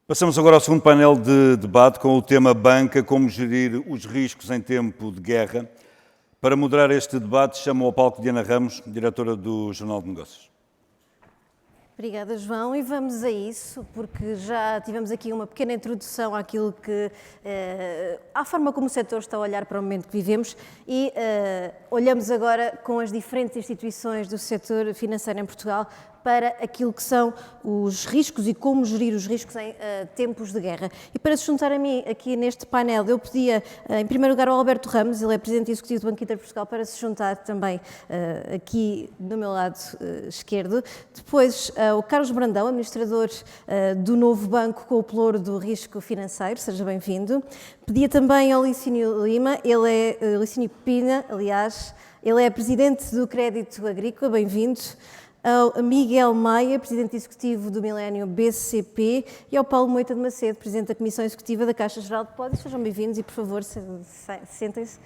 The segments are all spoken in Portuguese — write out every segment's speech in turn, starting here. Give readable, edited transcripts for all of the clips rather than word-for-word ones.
Passamos agora ao segundo painel de debate com o tema Banca, como gerir os riscos em tempo de guerra. Para moderar este debate, chamo ao palco Diana Ramos, diretora do Jornal de Negócios. Obrigada, João, e vamos a isso, porque já tivemos aqui uma pequena introdução àquilo que, à forma como o setor está a olhar para o momento que vivemos e olhamos agora com as diferentes instituições do setor financeiro em Portugal para aquilo que são os riscos e como gerir os riscos em tempos de guerra. E para se juntar a mim aqui neste painel, eu pedia, em primeiro lugar, ao Alberto Ramos, ele é Presidente Executivo do Banco Inter Portugal, para se juntar também aqui do meu lado esquerdo. Depois, o Carlos Brandão, administrador do novo banco com o pelouro do risco financeiro, seja bem-vindo. Pedia também ao Licínio Lima, ele é Licínio Pina, aliás, ele é Presidente do Crédito Agrícola, bem-vindo. Ao Miguel Maia, Presidente Executivo do Milênio BCP, e ao Paulo Moita de Macedo, Presidente da Comissão Executiva da Caixa Geral de Depósitos. Sejam bem-vindos e, por favor, sentem-se.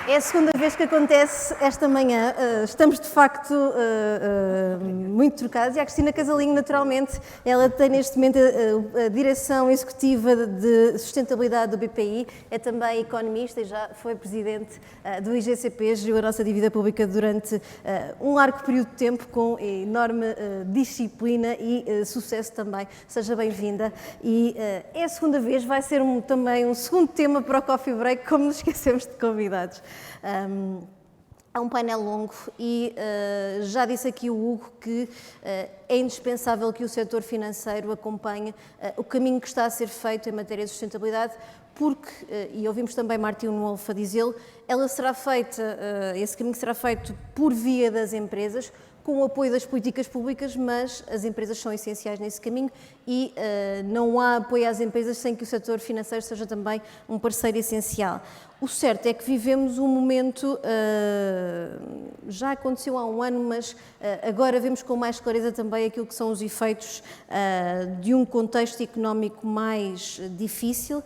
É a segunda vez que acontece esta manhã. Estamos, de facto, muito trocados. E a Cristina Casalinho, naturalmente, ela tem neste momento a direção executiva de sustentabilidade do BPI, é também economista e já foi presidente do IGCP, geriu a nossa dívida pública durante um largo período de tempo, com enorme disciplina e sucesso também. Seja bem-vinda. E é a segunda vez, vai ser também um segundo tema para o Coffee Break, como nos esquecemos de convidados. É um painel longo e já disse aqui o Hugo que é indispensável que o setor financeiro acompanhe o caminho que está a ser feito em matéria de sustentabilidade, porque, e ouvimos também Martinho Wolff a dizê-lo, esse caminho será feito por via das empresas, com o apoio das políticas públicas, mas as empresas são essenciais nesse caminho e não há apoio às empresas sem que o setor financeiro seja também um parceiro essencial. O certo é que vivemos um momento, já aconteceu há um ano, mas agora vemos com mais clareza também aquilo que são os efeitos de um contexto económico mais difícil,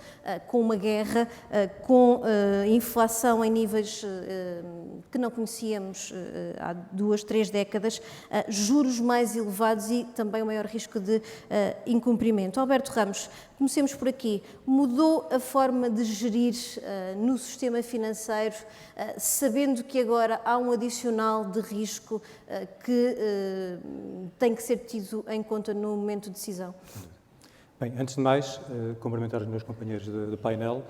com uma guerra, com inflação em níveis que não conhecíamos há 2, 3 décadas, juros mais elevados e também o maior risco de incumprimento. Alberto Ramos, comecemos por aqui. Mudou a forma de gerir no sistema financeiro, sabendo que agora há um adicional de risco que tem que ser tido em conta no momento de decisão? Bem, antes de mais, cumprimentar os meus companheiros de painel,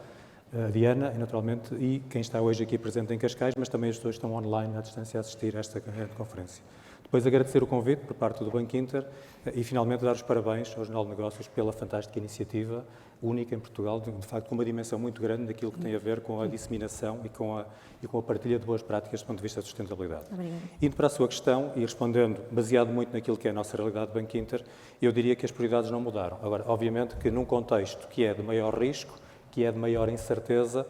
a Diana, naturalmente, e quem está hoje aqui presente em Cascais, mas também as pessoas que estão online à distância a assistir a esta conferência. Depois agradecer o convite por parte do Banco Inter e, finalmente, dar os parabéns ao Jornal de Negócios pela fantástica iniciativa, única em Portugal, de facto, com uma dimensão muito grande daquilo que tem a ver com a disseminação e com a partilha de boas práticas do ponto de vista de sustentabilidade. Obrigada. Indo para a sua questão e respondendo, baseado muito naquilo que é a nossa realidade de Banco Inter, eu diria que as prioridades não mudaram. Agora, obviamente que num contexto que é de maior risco, que é de maior incerteza,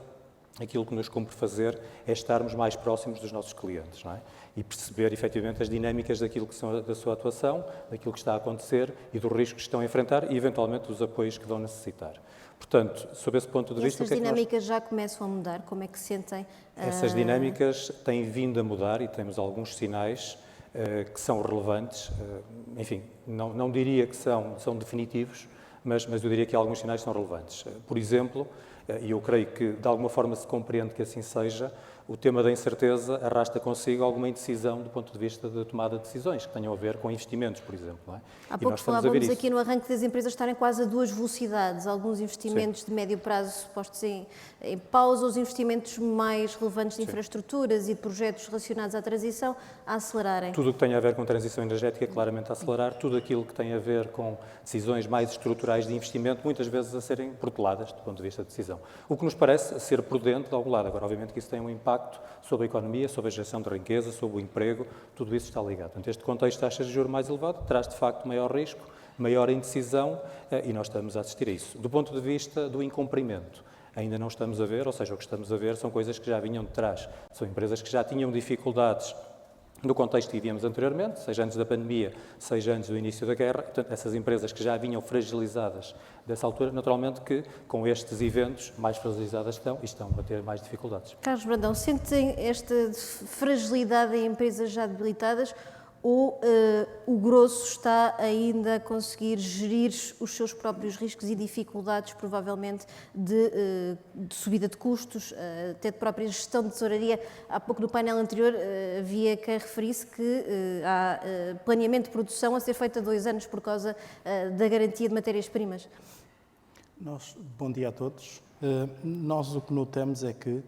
aquilo que nos cumpre fazer é estarmos mais próximos dos nossos clientes, não é? E perceber, efetivamente, as dinâmicas daquilo que são da sua atuação, daquilo que está a acontecer e dos riscos que estão a enfrentar e, eventualmente, dos apoios que vão necessitar. Portanto, sob esse ponto de vista... Essas dinâmicas já começam a mudar? Como é que sentem? Essas dinâmicas têm vindo a mudar e temos alguns sinais que são relevantes. Enfim, não diria que são definitivos, mas eu diria que alguns sinais são relevantes. Por exemplo, e eu creio que de alguma forma se compreende que assim seja, o tema da incerteza arrasta consigo alguma indecisão do ponto de vista da tomada de decisões, que tenham a ver com investimentos, por exemplo. Não é? Há pouco falávamos aqui no arranque das empresas estarem quase a duas velocidades, alguns investimentos de médio prazo postos em pausa, os investimentos mais relevantes de infraestruturas e de projetos relacionados à transição a acelerarem. Tudo o que tem a ver com transição energética claramente a acelerar, tudo aquilo que tem a ver com decisões mais estruturais de investimento, muitas vezes a serem proteladas do ponto de vista de decisão. O que nos parece ser prudente de algum lado. Agora, obviamente que isso tem um impacto sobre a economia, sobre a geração de riqueza, sobre o emprego, tudo isso está ligado. Portanto, este contexto de taxas de juros mais elevado traz, de facto, maior risco, maior indecisão e nós estamos a assistir a isso. Do ponto de vista do incumprimento, ainda não estamos a ver, ou seja, o que estamos a ver são coisas que já vinham de trás. São empresas que já tinham dificuldades no contexto que vivíamos anteriormente, seja antes da pandemia, seja antes do início da guerra. Portanto, essas empresas que já vinham fragilizadas dessa altura, naturalmente que com estes eventos mais fragilizadas estão e estão a ter mais dificuldades. Carlos Brandão, sentem esta fragilidade em empresas já debilitadas ou o grosso está ainda a conseguir gerir os seus próprios riscos e dificuldades, provavelmente, de subida de custos, até de própria gestão de tesouraria? Há pouco no painel anterior havia quem referisse que há planeamento de produção a ser feito a 2 anos por causa da garantia de matérias-primas. Bom dia a todos. Nós o que notamos é que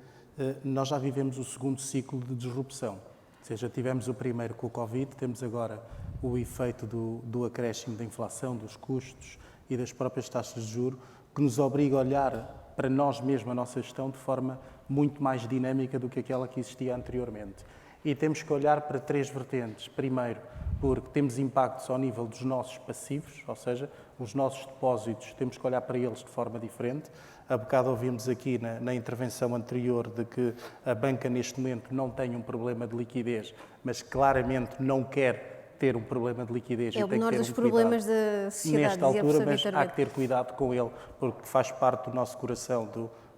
nós já vivemos o segundo ciclo de disrupção. Ou seja, tivemos o primeiro com o Covid, temos agora o efeito do acréscimo da inflação, dos custos e das próprias taxas de juros, que nos obriga a olhar para nós mesmos, a nossa gestão, de forma muito mais dinâmica do que aquela que existia anteriormente. E temos que olhar para 3 vertentes. Primeiro, porque temos impactos ao nível dos nossos passivos, ou seja, os nossos depósitos, temos que olhar para eles de forma diferente. Há bocado ouvimos aqui na intervenção anterior de que a banca neste momento não tem um problema de liquidez, mas claramente não quer ter um problema de liquidez. É o menor dos problemas da sociedade, nesta altura, mas há que ter cuidado com ele, porque faz parte do nosso coração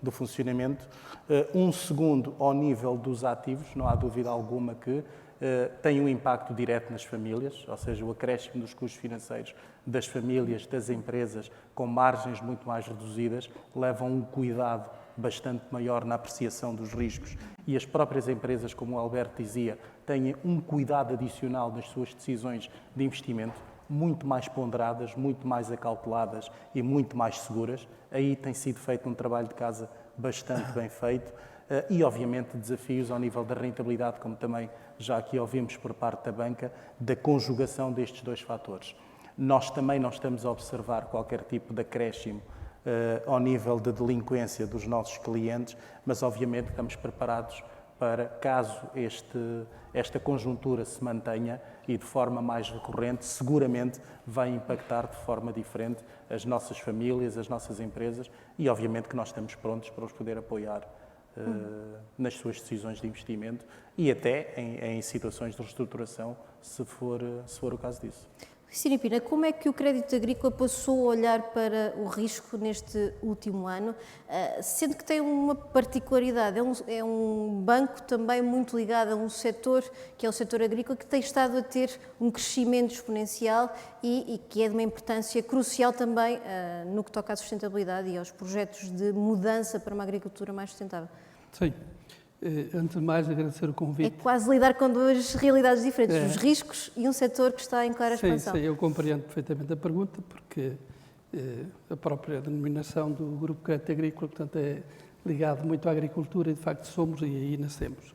do funcionamento. Um segundo, ao nível dos ativos, não há dúvida alguma que tem um impacto direto nas famílias, ou seja, o acréscimo dos custos financeiros das famílias, das empresas, com margens muito mais reduzidas, levam um cuidado bastante maior na apreciação dos riscos. E as próprias empresas, como o Alberto dizia, têm um cuidado adicional nas suas decisões de investimento, muito mais ponderadas, muito mais acauteladas e muito mais seguras. Aí tem sido feito um trabalho de casa bastante bem feito e, obviamente, desafios ao nível da rentabilidade, como também já aqui ouvimos por parte da banca, da conjugação destes 2 fatores. Nós também não estamos a observar qualquer tipo de acréscimo ao nível de delinquência dos nossos clientes, mas, obviamente, estamos preparados para, caso esta conjuntura se mantenha e de forma mais recorrente, seguramente vai impactar de forma diferente as nossas famílias, as nossas empresas e, obviamente, que nós estamos prontos para os poder apoiar nas suas decisões de investimento e até em situações de reestruturação, se for o caso disso. Cristina Pina, como é que o crédito agrícola passou a olhar para o risco neste último ano, sendo que tem uma particularidade, é um banco também muito ligado a um setor, que é o setor agrícola, que tem estado a ter um crescimento exponencial e que é de uma importância crucial também no que toca à sustentabilidade e aos projetos de mudança para uma agricultura mais sustentável? Sim. Antes de mais, agradecer o convite. É quase lidar com 2 realidades diferentes, os riscos e um setor que está em clara expansão. Sim, eu compreendo perfeitamente a pergunta, porque a própria denominação do Grupo Crédito Agrícola, portanto, é ligado muito à agricultura e, de facto, somos e aí nascemos.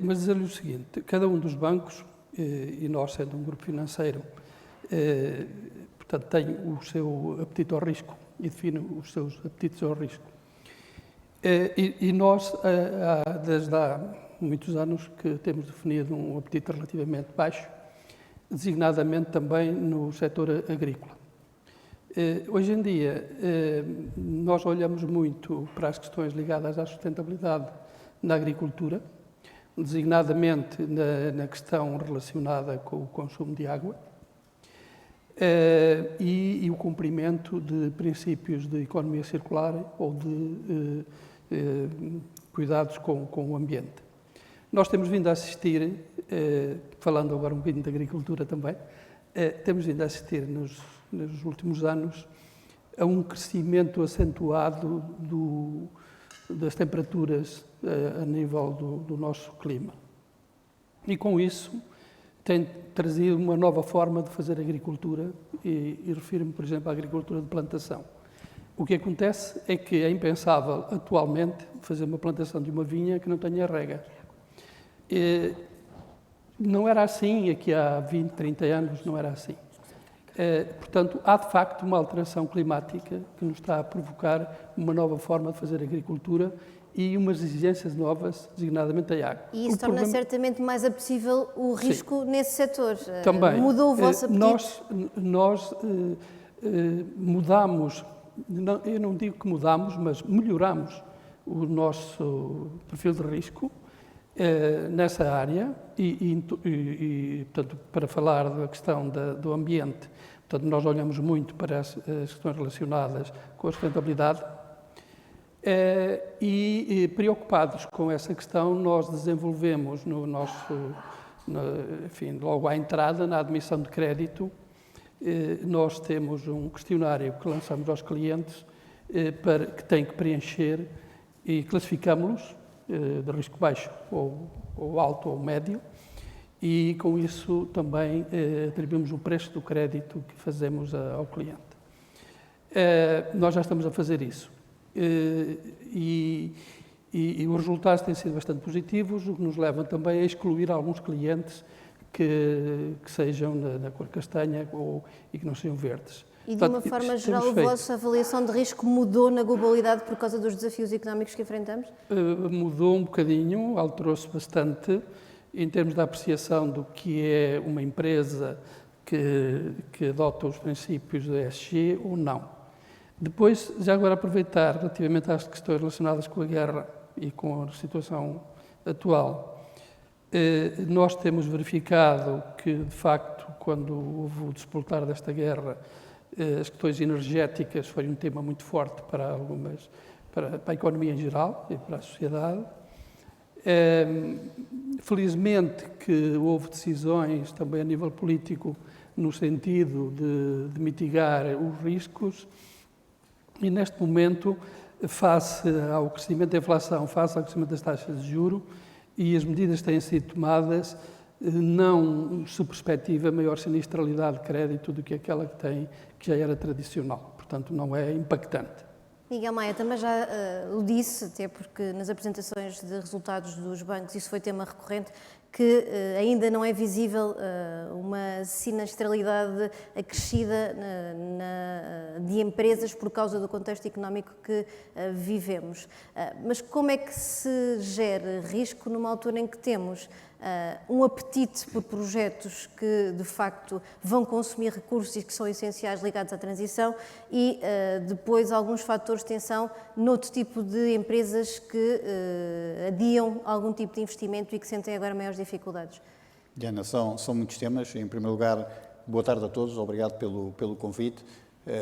Mas dizer-lhe o seguinte, cada um dos bancos, e nós sendo um grupo financeiro, portanto, tem o seu apetite ao risco e define os seus apetites ao risco. E nós, desde há muitos anos, que temos definido um apetite relativamente baixo, designadamente também no setor agrícola. Hoje em dia, nós olhamos muito para as questões ligadas à sustentabilidade na agricultura, designadamente na questão relacionada com o consumo de água e o cumprimento de princípios de economia circular ou de cuidados com o ambiente. Nós temos vindo a assistir, falando agora um bocadinho de agricultura também, temos vindo a assistir nos últimos anos a um crescimento acentuado das temperaturas a nível do nosso clima. E com isso tem trazido uma nova forma de fazer agricultura e refiro-me, por exemplo, à agricultura de plantação. O que acontece é que é impensável atualmente fazer uma plantação de uma vinha que não tenha regas. Não era assim, aqui há 20, 30 anos não era assim. Portanto, há de facto uma alteração climática que nos está a provocar uma nova forma de fazer agricultura e umas exigências novas, designadamente a água. E isso torna certamente mais apetecível o risco nesse setor. Também. Mudou o vosso apetite? Nós mudamos, eu não digo que mudamos, mas melhoramos o nosso perfil de risco nessa área e, portanto, para falar da questão do ambiente, portanto, nós olhamos muito para as questões relacionadas com a sustentabilidade e preocupados com essa questão, nós desenvolvemos no nosso enfim, logo à entrada, na admissão de crédito, nós temos um questionário que lançamos aos clientes que têm que preencher e classificamos-los de risco baixo ou alto ou médio, e com isso também atribuímos o preço do crédito que fazemos ao cliente. Nós já estamos a fazer isso e os resultados têm sido bastante positivos, o que nos leva também a excluir alguns clientes que sejam na cor castanha e que não sejam verdes. E de uma forma geral, a vossa avaliação de risco mudou na globalidade por causa dos desafios económicos que enfrentamos? Mudou um bocadinho, alterou-se bastante em termos da apreciação do que é uma empresa que adota os princípios da ESG ou não. Depois, já agora aproveitar relativamente às questões relacionadas com a guerra e com a situação atual, nós temos verificado que, de facto, quando houve o despoltar desta guerra, as questões energéticas foi um tema muito forte para a economia em geral e para a sociedade. Felizmente que houve decisões também a nível político no sentido de mitigar os riscos e neste momento, face ao crescimento da inflação, face ao crescimento das taxas de juros e as medidas que têm sido tomadas, não se perspectiva maior sinistralidade de crédito do que aquela que já era tradicional. Portanto, não é impactante. Miguel Maia também já o disse, até porque nas apresentações de resultados dos bancos isso foi tema recorrente, que ainda não é visível uma sinistralidade acrescida de empresas por causa do contexto económico que vivemos. Mas como é que se gera risco numa altura em que temos um apetite por projetos que, de facto, vão consumir recursos e que são essenciais ligados à transição e, depois, alguns fatores de tensão noutro tipo de empresas que adiam algum tipo de investimento e que sentem agora maiores dificuldades? Diana, são muitos temas. Em primeiro lugar, boa tarde a todos, obrigado pelo convite.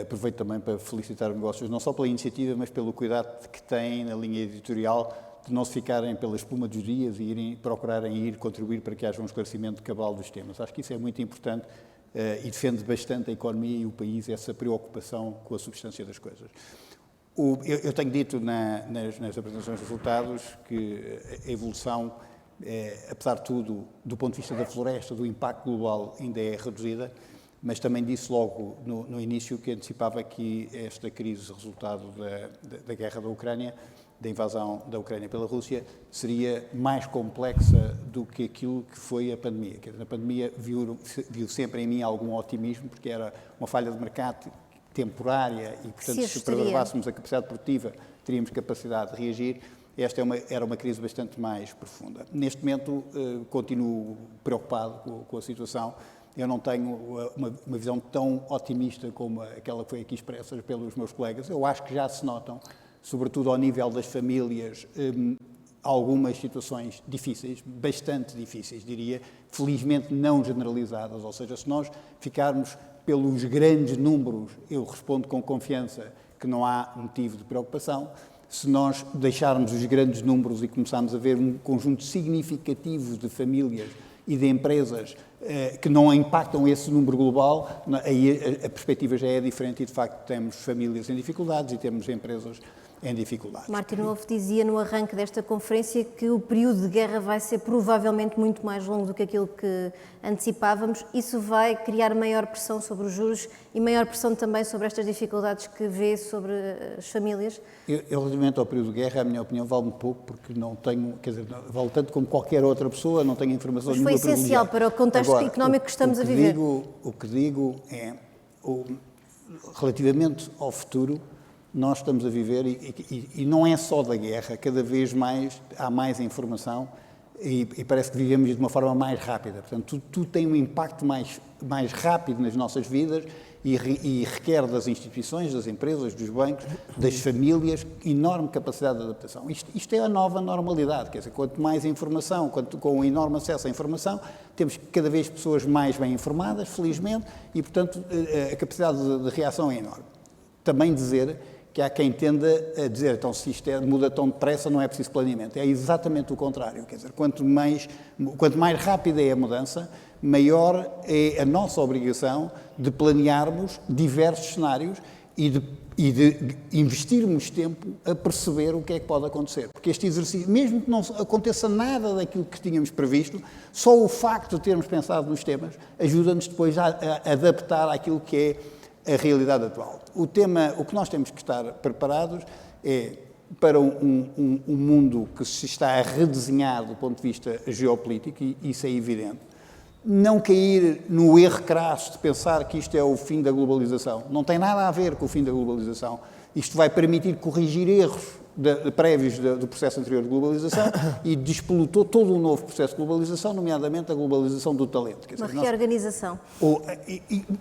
Aproveito também para felicitar os negócios, não só pela iniciativa, mas pelo cuidado que têm na linha editorial de não se ficarem pela espuma dos dias e procurarem contribuir para que haja um esclarecimento cabal dos temas. Acho que isso é muito importante e defende bastante a economia e o país, essa preocupação com a substância das coisas. Eu tenho dito nas apresentações de resultados que a evolução, apesar de tudo, do ponto de vista da floresta, do impacto global, ainda é reduzida, mas também disse logo no início que antecipava que esta crise, resultado da guerra da Ucrânia, da invasão da Ucrânia pela Rússia, seria mais complexa do que aquilo que foi a pandemia. Na pandemia viu sempre em mim algum otimismo, porque era uma falha de mercado temporária e, portanto, se preservássemos a capacidade produtiva, teríamos capacidade de reagir. Esta era uma crise bastante mais profunda. Neste momento, continuo preocupado com a situação. Eu não tenho uma visão tão otimista como aquela que foi aqui expressa pelos meus colegas. Eu acho que já se notam, sobretudo ao nível das famílias, algumas situações difíceis, bastante difíceis, diria, felizmente não generalizadas. Ou seja, se nós ficarmos pelos grandes números, eu respondo com confiança que não há motivo de preocupação. Se nós deixarmos os grandes números e começarmos a ver um conjunto significativo de famílias e de empresas que não impactam esse número global, aí a perspectiva já é diferente e, de facto, temos famílias em dificuldades e temos empresas em dificuldades. Martin Wolf dizia no arranque desta conferência que o período de guerra vai ser provavelmente muito mais longo do que aquilo que antecipávamos. Isso vai criar maior pressão sobre os juros e maior pressão também sobre estas dificuldades que vê sobre as famílias? Eu, relativamente ao período de guerra, a minha opinião vale muito pouco, porque não tenho, quer dizer, vale tanto como qualquer outra pessoa, não tenho informação nenhuma. Mas foi essencial para o contexto económico que estamos a viver. O que digo é, relativamente ao futuro, nós estamos a viver, e não é só da guerra, cada vez mais há mais informação e parece que vivemos de uma forma mais rápida. Portanto, tudo tem um impacto mais rápido nas nossas vidas e requer das instituições, das empresas, dos bancos, das famílias, enorme capacidade de adaptação. Isto é a nova normalidade, quer dizer, quanto mais informação, com enorme acesso à informação, temos cada vez pessoas mais bem informadas, felizmente, e, portanto, a capacidade de reação é enorme. Também dizer que há quem tenda a dizer, então se isto muda tão depressa não é preciso planeamento. É exatamente o contrário, quer dizer, quanto mais rápida é a mudança, maior é a nossa obrigação de planearmos diversos cenários e de investirmos tempo a perceber o que é que pode acontecer. Porque este exercício, mesmo que não aconteça nada daquilo que tínhamos previsto, só o facto de termos pensado nos temas ajuda-nos depois a adaptar àquilo que é a realidade atual. O que nós temos que estar preparados é para um mundo que se está a redesenhar do ponto de vista geopolítico, e isso é evidente. Não cair no erro crasso de pensar que isto é o fim da globalização. Não tem nada a ver com o fim da globalização. Isto vai permitir corrigir erros prévios do processo anterior de globalização e despolutou todo um novo processo de globalização, nomeadamente a globalização do talento. Quer dizer, uma reorganização.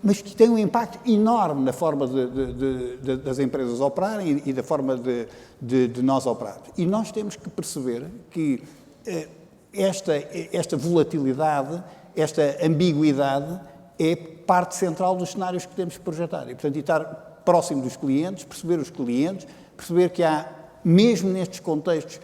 Mas que tem um impacto enorme na forma das empresas operarem e da forma de nós operarmos. E nós temos que perceber que esta volatilidade, esta ambiguidade é parte central dos cenários que temos que projetar. E, portanto, estar próximo dos clientes, perceber que há, mesmo nestes contextos,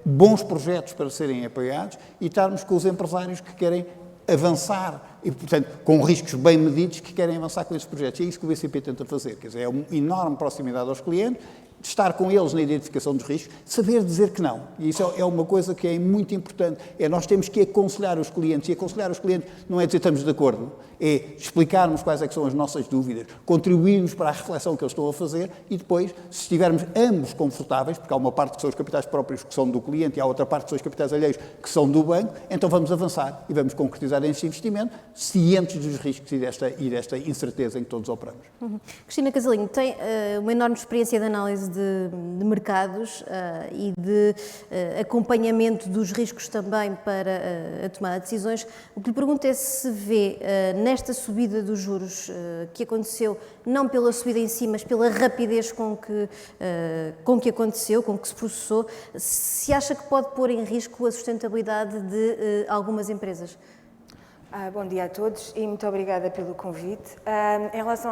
bons projetos para serem apoiados e estarmos com os empresários que querem avançar e, portanto, com riscos bem medidos que querem avançar com esses projetos. É isso que o BCP tenta fazer, quer dizer, é uma enorme proximidade aos clientes, estar com eles na identificação dos riscos, saber dizer que não. E isso é uma coisa que é muito importante. Nós temos que aconselhar os clientes. E aconselhar os clientes não é dizer estamos de acordo, é explicarmos quais é que são as nossas dúvidas, contribuirmos para a reflexão que eles estão a fazer e depois, se estivermos ambos confortáveis, porque há uma parte que são os capitais próprios que são do cliente e há outra parte que são os capitais alheios que são do banco, então vamos avançar e vamos concretizar esse investimento, cientes dos riscos e desta incerteza em que todos operamos. Cristina Casalinho tem uma enorme experiência de análise de mercados e de acompanhamento dos riscos também para a tomada de decisões. O que lhe pergunto é se vê nesta subida dos juros que aconteceu, não pela subida em si, mas pela rapidez com que aconteceu, com que se processou, se acha que pode pôr em risco a sustentabilidade de algumas empresas. Bom dia a todos e muito obrigada pelo convite. Em relação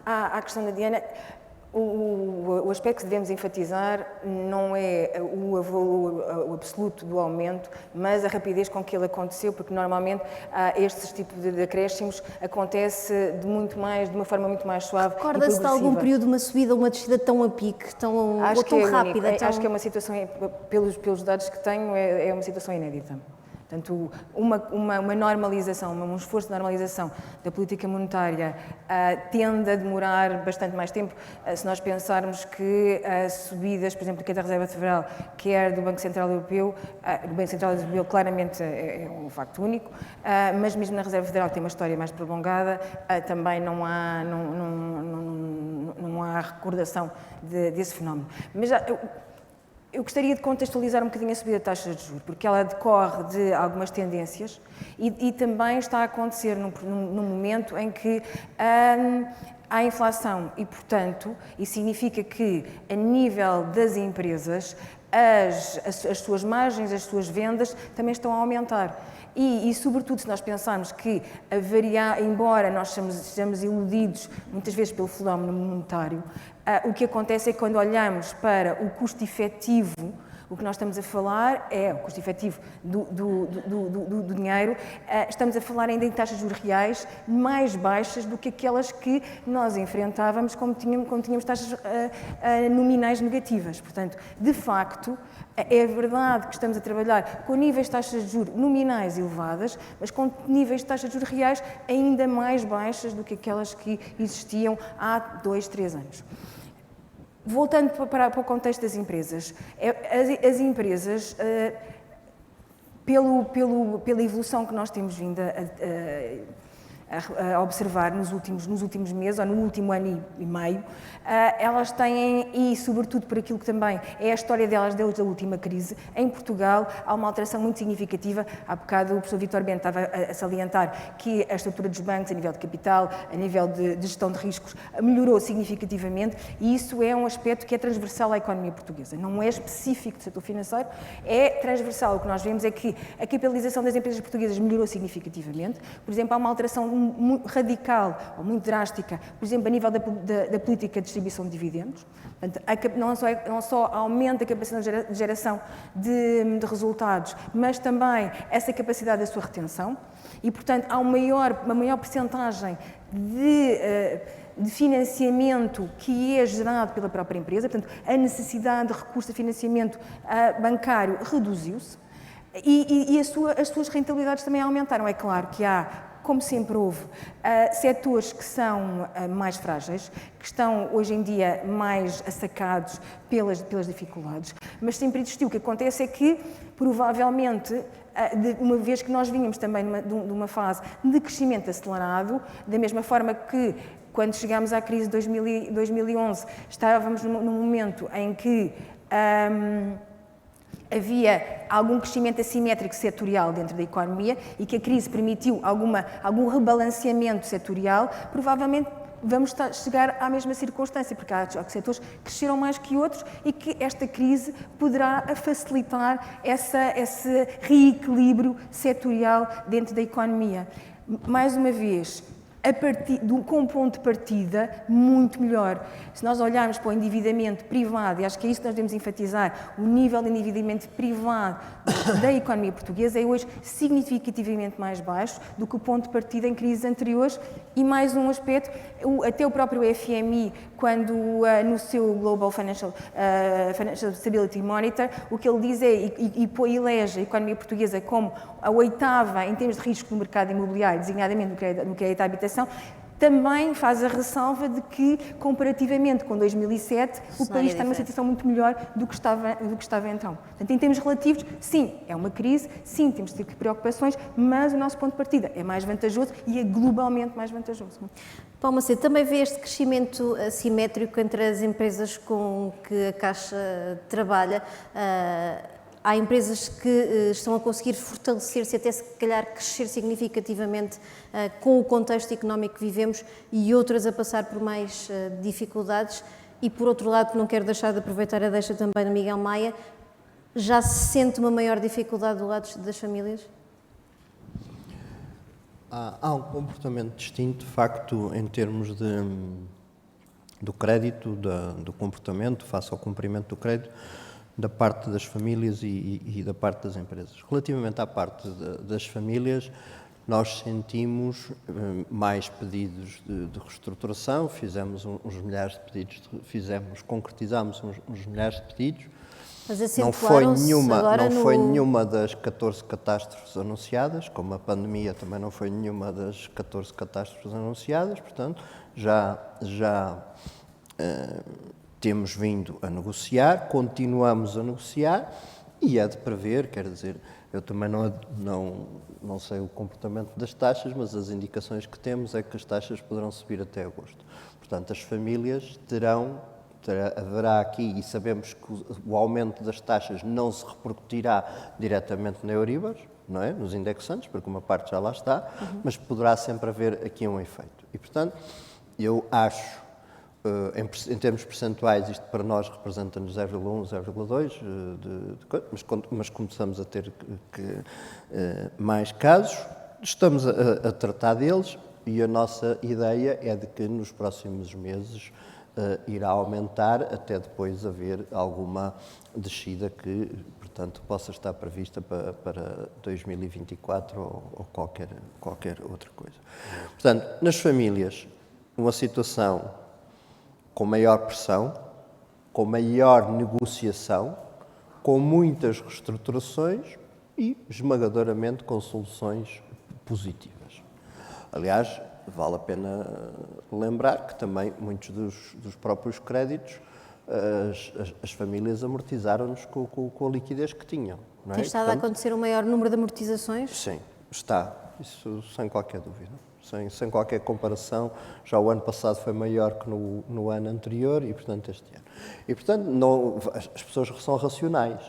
à questão da Diana, o aspecto que devemos enfatizar não é o absoluto do aumento, mas a rapidez com que ele aconteceu, porque normalmente estes tipos de acréscimos acontece de uma forma muito mais suave. Recorda-se de algum período, uma subida, uma descida tão a pique, tão rápida? Acho que é uma situação, pelos dados que tenho, é uma situação inédita. Portanto, uma normalização, um esforço de normalização da política monetária tende a demorar bastante mais tempo. Se nós pensarmos que subidas, por exemplo, quer da Reserva Federal, quer do Banco Central Europeu, o Banco Central Europeu claramente é um facto único, mas mesmo na Reserva Federal, que tem uma história mais prolongada, também não há recordação desse fenómeno. Mas eu gostaria de contextualizar um bocadinho a subida de taxas de juros, porque ela decorre de algumas tendências e também está a acontecer num momento em que há inflação e, portanto, isso significa que, a nível das empresas, as suas margens, as suas vendas também estão a aumentar. E, sobretudo, se nós pensarmos que embora nós sejamos iludidos muitas vezes pelo fenómeno monetário, o que acontece é que quando olhamos para o custo efetivo, o que nós estamos a falar é o custo efetivo do dinheiro, estamos a falar ainda em taxas de juros reais mais baixas do que aquelas que nós enfrentávamos quando tínhamos taxas nominais negativas. Portanto, de facto, é verdade que estamos a trabalhar com níveis de taxas de juros nominais elevadas, mas com níveis de taxas de juros reais ainda mais baixas do que aquelas que existiam há 2, 3 anos. Voltando para o contexto das empresas, as empresas, pela evolução que nós temos vindo a observar nos últimos meses, ou no último ano e meio, elas têm, e sobretudo por aquilo que também é a história delas desde a última crise, em Portugal há uma alteração muito significativa. Há bocado o professor Vítor Bento estava a salientar que a estrutura dos bancos, a nível de capital, a nível de gestão de riscos, melhorou significativamente, e isso é um aspecto que é transversal à economia portuguesa. Não é específico do setor financeiro, é transversal. O que nós vemos é que a capitalização das empresas portuguesas melhorou significativamente. Por exemplo, há uma alteração radical ou muito drástica, por exemplo, a nível da política de distribuição de dividendos. Portanto, não só aumenta a capacidade de geração de resultados, mas também essa capacidade da sua retenção. E, portanto, há uma maior percentagem de financiamento que é gerado pela própria empresa. Portanto, a necessidade de recurso de financiamento bancário reduziu-se. E as suas rentabilidades também aumentaram. É claro que há, como sempre houve, setores que são mais frágeis, que estão hoje em dia mais assacados pelas dificuldades, mas sempre existiu. O que acontece é que, provavelmente, uma vez que nós vínhamos também de uma fase de crescimento acelerado, da mesma forma que quando chegámos à crise de 2011, estávamos num momento em que havia algum crescimento assimétrico setorial dentro da economia e que a crise permitiu algum rebalanceamento setorial, provavelmente vamos chegar à mesma circunstância, porque há setores que cresceram mais que outros e que esta crise poderá facilitar esse reequilíbrio setorial dentro da economia. Mais uma vez, com um ponto de partida muito melhor. Se nós olharmos para o endividamento privado, e acho que é isso que nós devemos enfatizar, o nível de endividamento privado da economia portuguesa é hoje significativamente mais baixo do que o ponto de partida em crises anteriores. E mais um aspecto, até o próprio FMI, quando no seu Global Financial Stability Monitor, o que ele diz é, e elege a economia portuguesa como a 8ª em termos de risco no mercado imobiliário, designadamente no crédito à habitação, também faz a ressalva de que, comparativamente com 2007, o país está numa situação muito melhor do que estava então. Portanto, em termos relativos, sim, é uma crise, sim, temos de ter preocupações, mas o nosso ponto de partida é mais vantajoso e é globalmente mais vantajoso. Paulo Macedo, também vê este crescimento assimétrico entre as empresas com que a Caixa trabalha? Há empresas que estão a conseguir fortalecer-se, até se calhar crescer significativamente com o contexto económico que vivemos, e outras a passar por mais dificuldades. E, por outro lado, não quero deixar de aproveitar a deixa também do Miguel Maia, já se sente uma maior dificuldade do lado das famílias? Há um comportamento distinto, de facto, em termos do crédito, do comportamento face ao cumprimento do crédito, da parte das famílias e da parte das empresas. Relativamente à parte das famílias, nós sentimos mais pedidos de reestruturação, fizemos uns milhares de pedidos, concretizámos uns milhares de pedidos. Mas não foi nenhuma das 14 catástrofes anunciadas, como a pandemia também não foi nenhuma das 14 catástrofes anunciadas, portanto, já temos vindo a negociar, continuamos a negociar e é de prever, quer dizer, eu também não sei o comportamento das taxas, mas as indicações que temos é que as taxas poderão subir até agosto. Portanto, as famílias haverá aqui, e sabemos que o aumento das taxas não se repercutirá diretamente na Euribor, não é? Nos indexantes, porque uma parte já lá está, mas poderá sempre haver aqui um efeito. E, portanto, eu acho, em termos percentuais, isto para nós representa-nos 0,1, 0,2, mas começamos a ter mais casos, estamos a tratar deles e a nossa ideia é de que nos próximos meses irá aumentar até depois haver alguma descida que, portanto, possa estar prevista para 2024 ou qualquer outra coisa. Portanto, nas famílias, uma situação com maior pressão, com maior negociação, com muitas reestruturações e, esmagadoramente, com soluções positivas. Aliás, vale a pena lembrar que também muitos dos próprios créditos as famílias amortizaram-nos com a liquidez que tinham. Não é? Tem estado a acontecer um maior número de amortizações? Sim, está. Isso sem qualquer dúvida. Sem qualquer comparação, já o ano passado foi maior que no ano anterior e, portanto, este ano. E, portanto, as pessoas são racionais.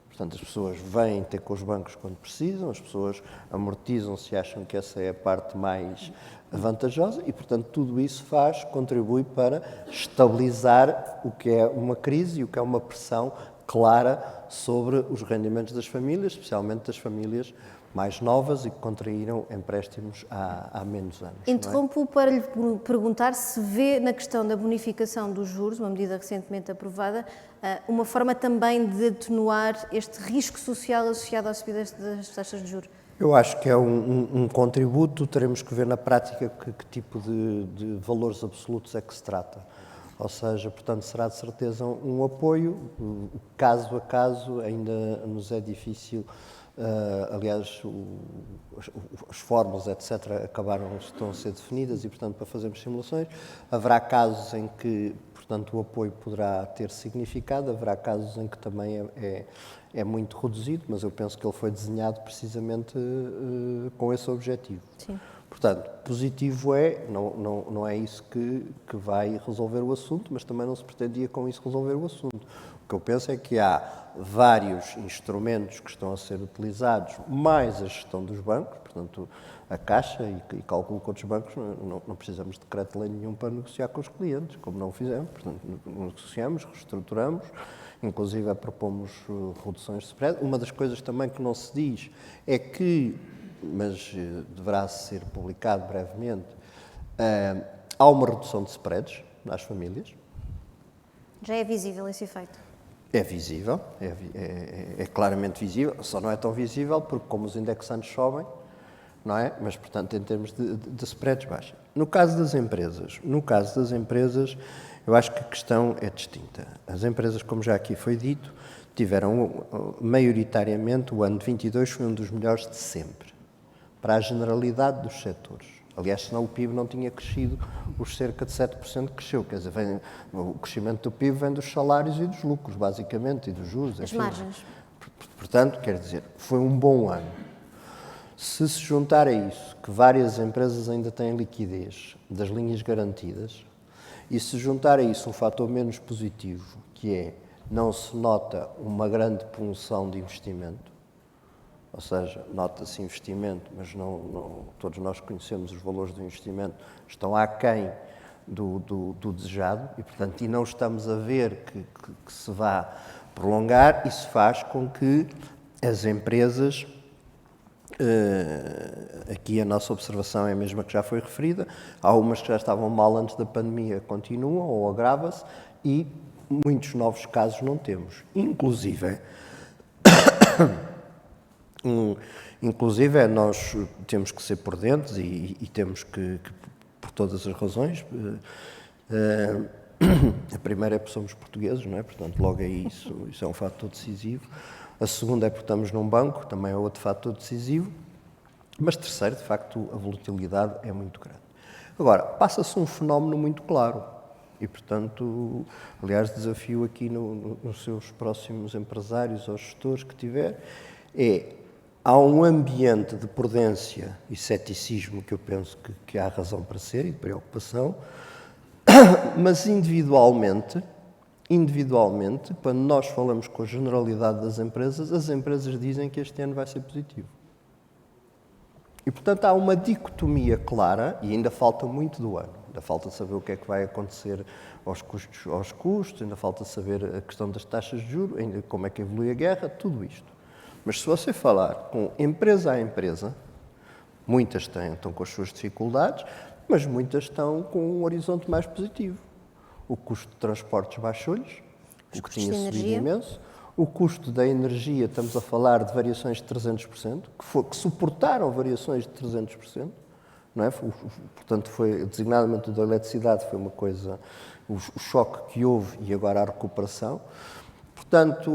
Portanto, as pessoas vêm ter com os bancos quando precisam, as pessoas amortizam-se e acham que essa é a parte mais vantajosa e, portanto, tudo isso contribui para estabilizar o que é uma crise e o que é uma pressão clara sobre os rendimentos das famílias, especialmente das famílias mais novas e que contraíram empréstimos há menos anos. Interrompo para lhe perguntar se vê na questão da bonificação dos juros, uma medida recentemente aprovada, uma forma também de atenuar este risco social associado à subida das taxas de juros. Eu acho que é um contributo, teremos que ver na prática que tipo de valores absolutos é que se trata. Ou seja, portanto, será de certeza um apoio, caso a caso, ainda nos é difícil. Aliás, as fórmulas, etc., estão a ser definidas e, portanto, para fazermos simulações, haverá casos em que, portanto, o apoio poderá ter significado, haverá casos em que também é muito reduzido, mas eu penso que ele foi desenhado precisamente com esse objetivo. Sim. Portanto, positivo não é isso que vai resolver o assunto, mas também não se pretendia com isso resolver o assunto. O que eu penso é que há vários instrumentos que estão a ser utilizados, mais a gestão dos bancos, portanto, a Caixa, e calculo que outros bancos não precisamos de decreto-lei nenhum para negociar com os clientes, como não o fizemos, portanto, negociamos, reestruturamos, inclusive propomos reduções de spread. Uma das coisas também que não se diz é que, mas deverá ser publicado brevemente, há uma redução de spreads às famílias. Já é visível esse efeito? É visível, é claramente visível, só não é tão visível porque como os indexantes sobem, não é? Mas, portanto, em termos de spreads baixa. No caso das empresas, eu acho que a questão é distinta. As empresas, como já aqui foi dito, tiveram, maioritariamente, o ano de 22 foi um dos melhores de sempre, para a generalidade dos setores. Aliás, senão o PIB não tinha crescido os cerca de 7% que cresceu. Quer dizer, o crescimento do PIB vem dos salários e dos lucros, basicamente, e dos juros. As margens. Portanto, quer dizer, foi um bom ano. Se juntar a isso que várias empresas ainda têm liquidez das linhas garantidas, e se juntar a isso um fator menos positivo, que é não se nota uma grande punção de investimento, ou seja, nota-se investimento, mas todos nós conhecemos os valores do investimento, estão aquém do desejado e, portanto, não estamos a ver que se vá prolongar. Isso faz com que as empresas, aqui a nossa observação é a mesma que já foi referida, há umas que já estavam mal antes da pandemia, continuam ou agrava-se e muitos novos casos não temos. Inclusive, nós temos que ser prudentes e temos que, por todas as razões, a primeira é porque somos portugueses, não é? Portanto, logo aí isso é um fator decisivo. A segunda é porque estamos num banco, também é outro fator decisivo. Mas terceiro, de facto, a volatilidade é muito grande. Agora, passa-se um fenómeno muito claro e, portanto, aliás, desafio aqui nos seus próximos empresários ou gestores que tiver, há um ambiente de prudência e ceticismo que eu penso que há razão para ser e de preocupação, mas individualmente, quando nós falamos com a generalidade das empresas, as empresas dizem que este ano vai ser positivo. E, portanto, há uma dicotomia clara, e ainda falta muito do ano. Ainda falta saber o que é que vai acontecer aos custos, ainda falta saber a questão das taxas de juros, ainda como é que evolui a guerra, tudo isto. Mas se você falar com empresa a empresa, muitas estão com as suas dificuldades, mas muitas estão com um horizonte mais positivo. O custo de transportes baixou-lhes, o que tinha subido imenso. O custo da energia, estamos a falar de variações de 300%, que suportaram variações de 300%, não é? Portanto, foi designadamente da eletricidade, foi uma coisa, o choque que houve e agora a recuperação. Portanto,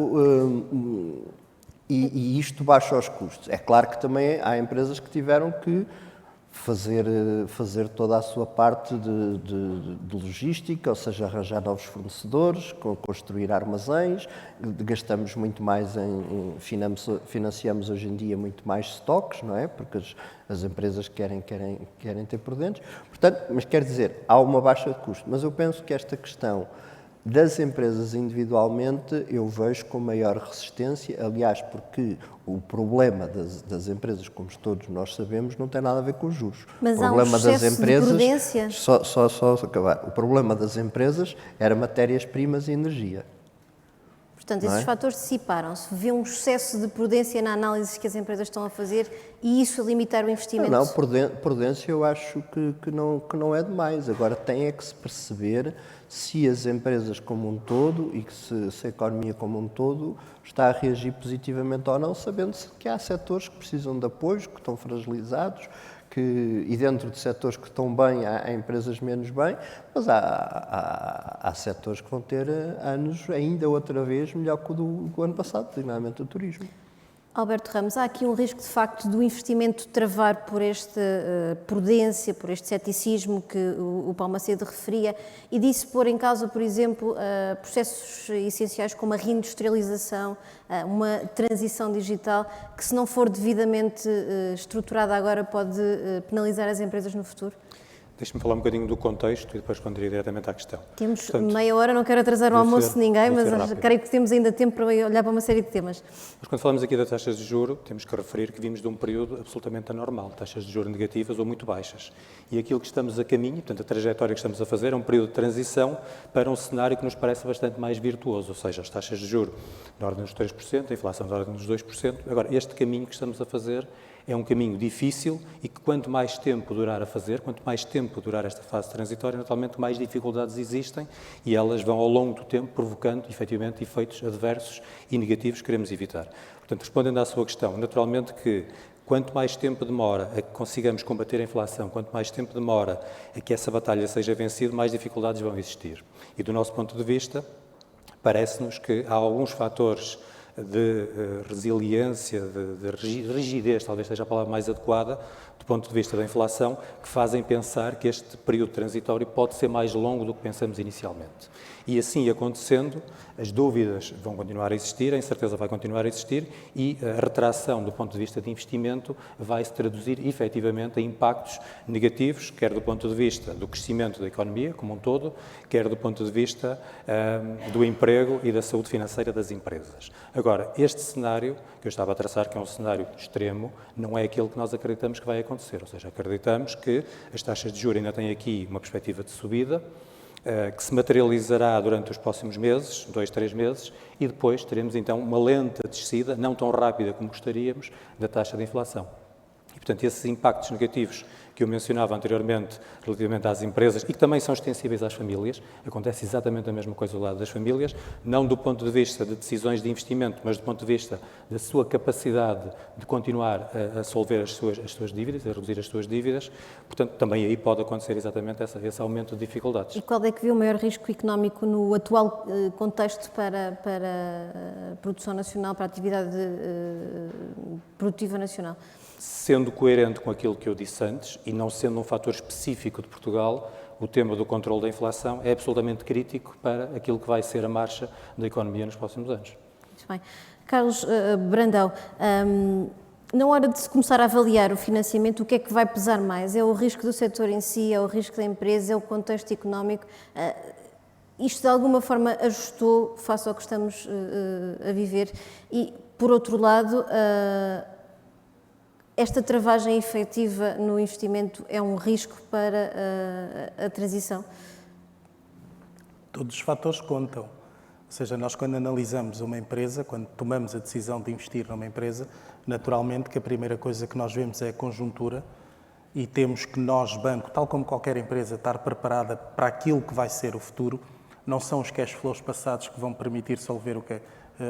e isto baixa os custos. É claro que também há empresas que tiveram que fazer toda a sua parte de logística, ou seja, arranjar novos fornecedores, construir armazéns, gastamos muito mais financiamos hoje em dia muito mais estoques, não é? Porque as empresas querem ter por dentro. Portanto, mas quer dizer, há uma baixa de custo. Mas eu penso que esta questão das empresas individualmente eu vejo com maior resistência, aliás, porque o problema das empresas, como todos nós sabemos, não tem nada a ver com os juros. Mas o problema há um excesso das empresas, de prudência? Só acabar. O problema das empresas era matérias-primas e energia. Portanto, não esses é? fatores dissiparam-se. Vê um excesso de prudência na análise que as empresas estão a fazer e isso a limitar o investimento? Não, prudência eu acho que não é demais. Agora tem é que se perceber se as empresas como um todo e que se a economia como um todo está a reagir positivamente ou não, sabendo-se que há setores que precisam de apoio, que estão fragilizados, e dentro de setores que estão bem há empresas menos bem, mas há setores que vão ter anos ainda outra vez melhor que o do ano passado, designadamente o turismo. Alberto Ramos, há aqui um risco de facto do investimento travar por esta prudência, por este ceticismo que o Paulo Macedo referia e disso pôr em causa, por exemplo, processos essenciais como a reindustrialização, uma transição digital que, se não for devidamente estruturada agora, pode penalizar as empresas no futuro? Deixe-me falar um bocadinho do contexto e depois responder diretamente à questão. Temos Portanto, meia hora, não quero atrasar o almoço de ninguém, vou ser mas rápido. creio que temos ainda tempo para olhar para uma série de temas. Mas quando falamos aqui das taxas de juro, temos que referir que vimos de um período absolutamente anormal, taxas de juro negativas ou muito baixas. E aquilo que estamos a caminho, portanto a trajetória que estamos a fazer é um período de transição para um cenário que nos parece bastante mais virtuoso, ou seja, as taxas de juro na ordem dos 3%, a inflação na ordem dos 2%. Agora, este caminho que estamos a fazer é um caminho difícil e que quanto mais tempo durar a fazer, quanto mais tempo durar esta fase transitória, naturalmente mais dificuldades existem e elas vão ao longo do tempo provocando, efetivamente, efeitos adversos e negativos que queremos evitar. Portanto, respondendo à sua questão, naturalmente que quanto mais tempo demora a que consigamos combater a inflação, quanto mais tempo demora a que essa batalha seja vencida, mais dificuldades vão existir. E do nosso ponto de vista, parece-nos que há alguns fatores de resiliência, de rigidez, talvez seja a palavra mais adequada, do ponto de vista da inflação, que fazem pensar que este período transitório pode ser mais longo do que pensamos inicialmente. E assim acontecendo, as dúvidas vão continuar a existir, a incerteza vai continuar a existir e a retração do ponto de vista de investimento vai se traduzir efetivamente em impactos negativos, quer do ponto de vista do crescimento da economia como um todo, quer do ponto de vista do emprego e da saúde financeira das empresas. Agora, este cenário que eu estava a traçar, que é um cenário extremo, não é aquele que nós acreditamos que vai acontecer, ou seja, acreditamos que as taxas de juros ainda têm aqui uma perspectiva de subida, que se materializará durante os próximos meses, 2, 3 meses, e depois teremos então uma lenta descida, não tão rápida como gostaríamos, da taxa de inflação. E, portanto, esses impactos negativos que eu mencionava anteriormente relativamente às empresas e que também são extensíveis às famílias, acontece exatamente a mesma coisa do lado das famílias, não do ponto de vista de decisões de investimento, mas do ponto de vista da sua capacidade de continuar a solver as suas dívidas, a reduzir as suas dívidas, portanto, também aí pode acontecer exatamente esse aumento de dificuldades. E qual é que vê o maior risco económico no atual contexto para a produção nacional, para a atividade produtiva nacional? Sendo coerente com aquilo que eu disse antes e não sendo um fator específico de Portugal, o tema do controle da inflação é absolutamente crítico para aquilo que vai ser a marcha da economia nos próximos anos. Muito bem. Carlos Brandão, na hora de se começar a avaliar o financiamento, o que é que vai pesar mais? É o risco do setor em si, é o risco da empresa, é o contexto económico? Isto de alguma forma ajustou face ao que estamos a viver e, por outro lado, esta travagem efetiva no investimento é um risco para a transição? Todos os fatores contam. Ou seja, nós quando analisamos uma empresa, quando tomamos a decisão de investir numa empresa, naturalmente que a primeira coisa que nós vemos é a conjuntura e temos que nós, banco, tal como qualquer empresa, estar preparada para aquilo que vai ser o futuro. Não são os cash flows passados que vão permitir solver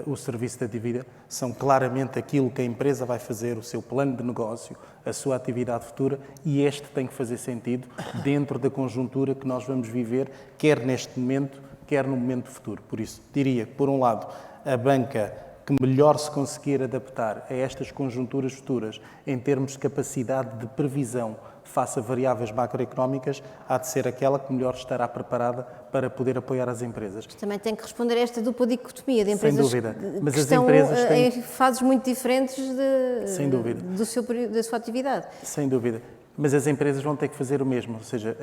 o serviço da dívida, são claramente aquilo que a empresa vai fazer, o seu plano de negócio, a sua atividade futura, e este tem que fazer sentido dentro da conjuntura que nós vamos viver, quer neste momento, quer no momento futuro. Por isso, diria que, por um lado, a banca que melhor se conseguir adaptar a estas conjunturas futuras em termos de capacidade de previsão face a variáveis macroeconómicas, há de ser aquela que melhor estará preparada para poder apoiar as empresas. Também tem que responder a esta dupla dicotomia de empresas Sem dúvida. Mas que as estão empresas têm... em fases muito diferentes Sem dúvida. da sua atividade. Sem dúvida. Mas as empresas vão ter que fazer o mesmo. Ou seja,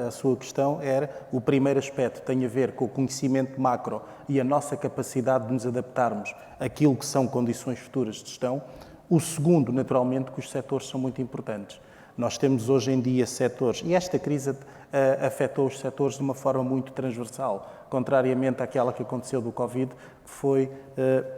a sua questão era o primeiro aspecto, tem a ver com o conhecimento macro e a nossa capacidade de nos adaptarmos àquilo que são condições futuras de gestão. O segundo, naturalmente, que os setores são muito importantes. Nós temos hoje em dia setores, e esta crise afetou os setores de uma forma muito transversal, contrariamente àquela que aconteceu do Covid, que foi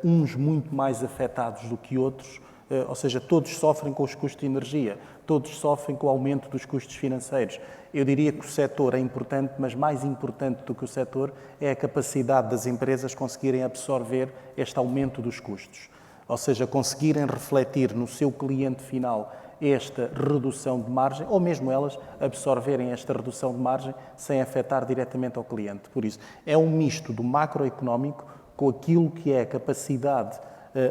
uns muito mais afetados do que outros, ou seja, todos sofrem com os custos de energia, todos sofrem com o aumento dos custos financeiros. Eu diria que o setor é importante, mas mais importante do que o setor é a capacidade das empresas conseguirem absorver este aumento dos custos, ou seja, conseguirem refletir no seu cliente final esta redução de margem, ou mesmo elas absorverem esta redução de margem sem afetar diretamente ao cliente. Por isso, é um misto do macroeconómico com aquilo que é a capacidade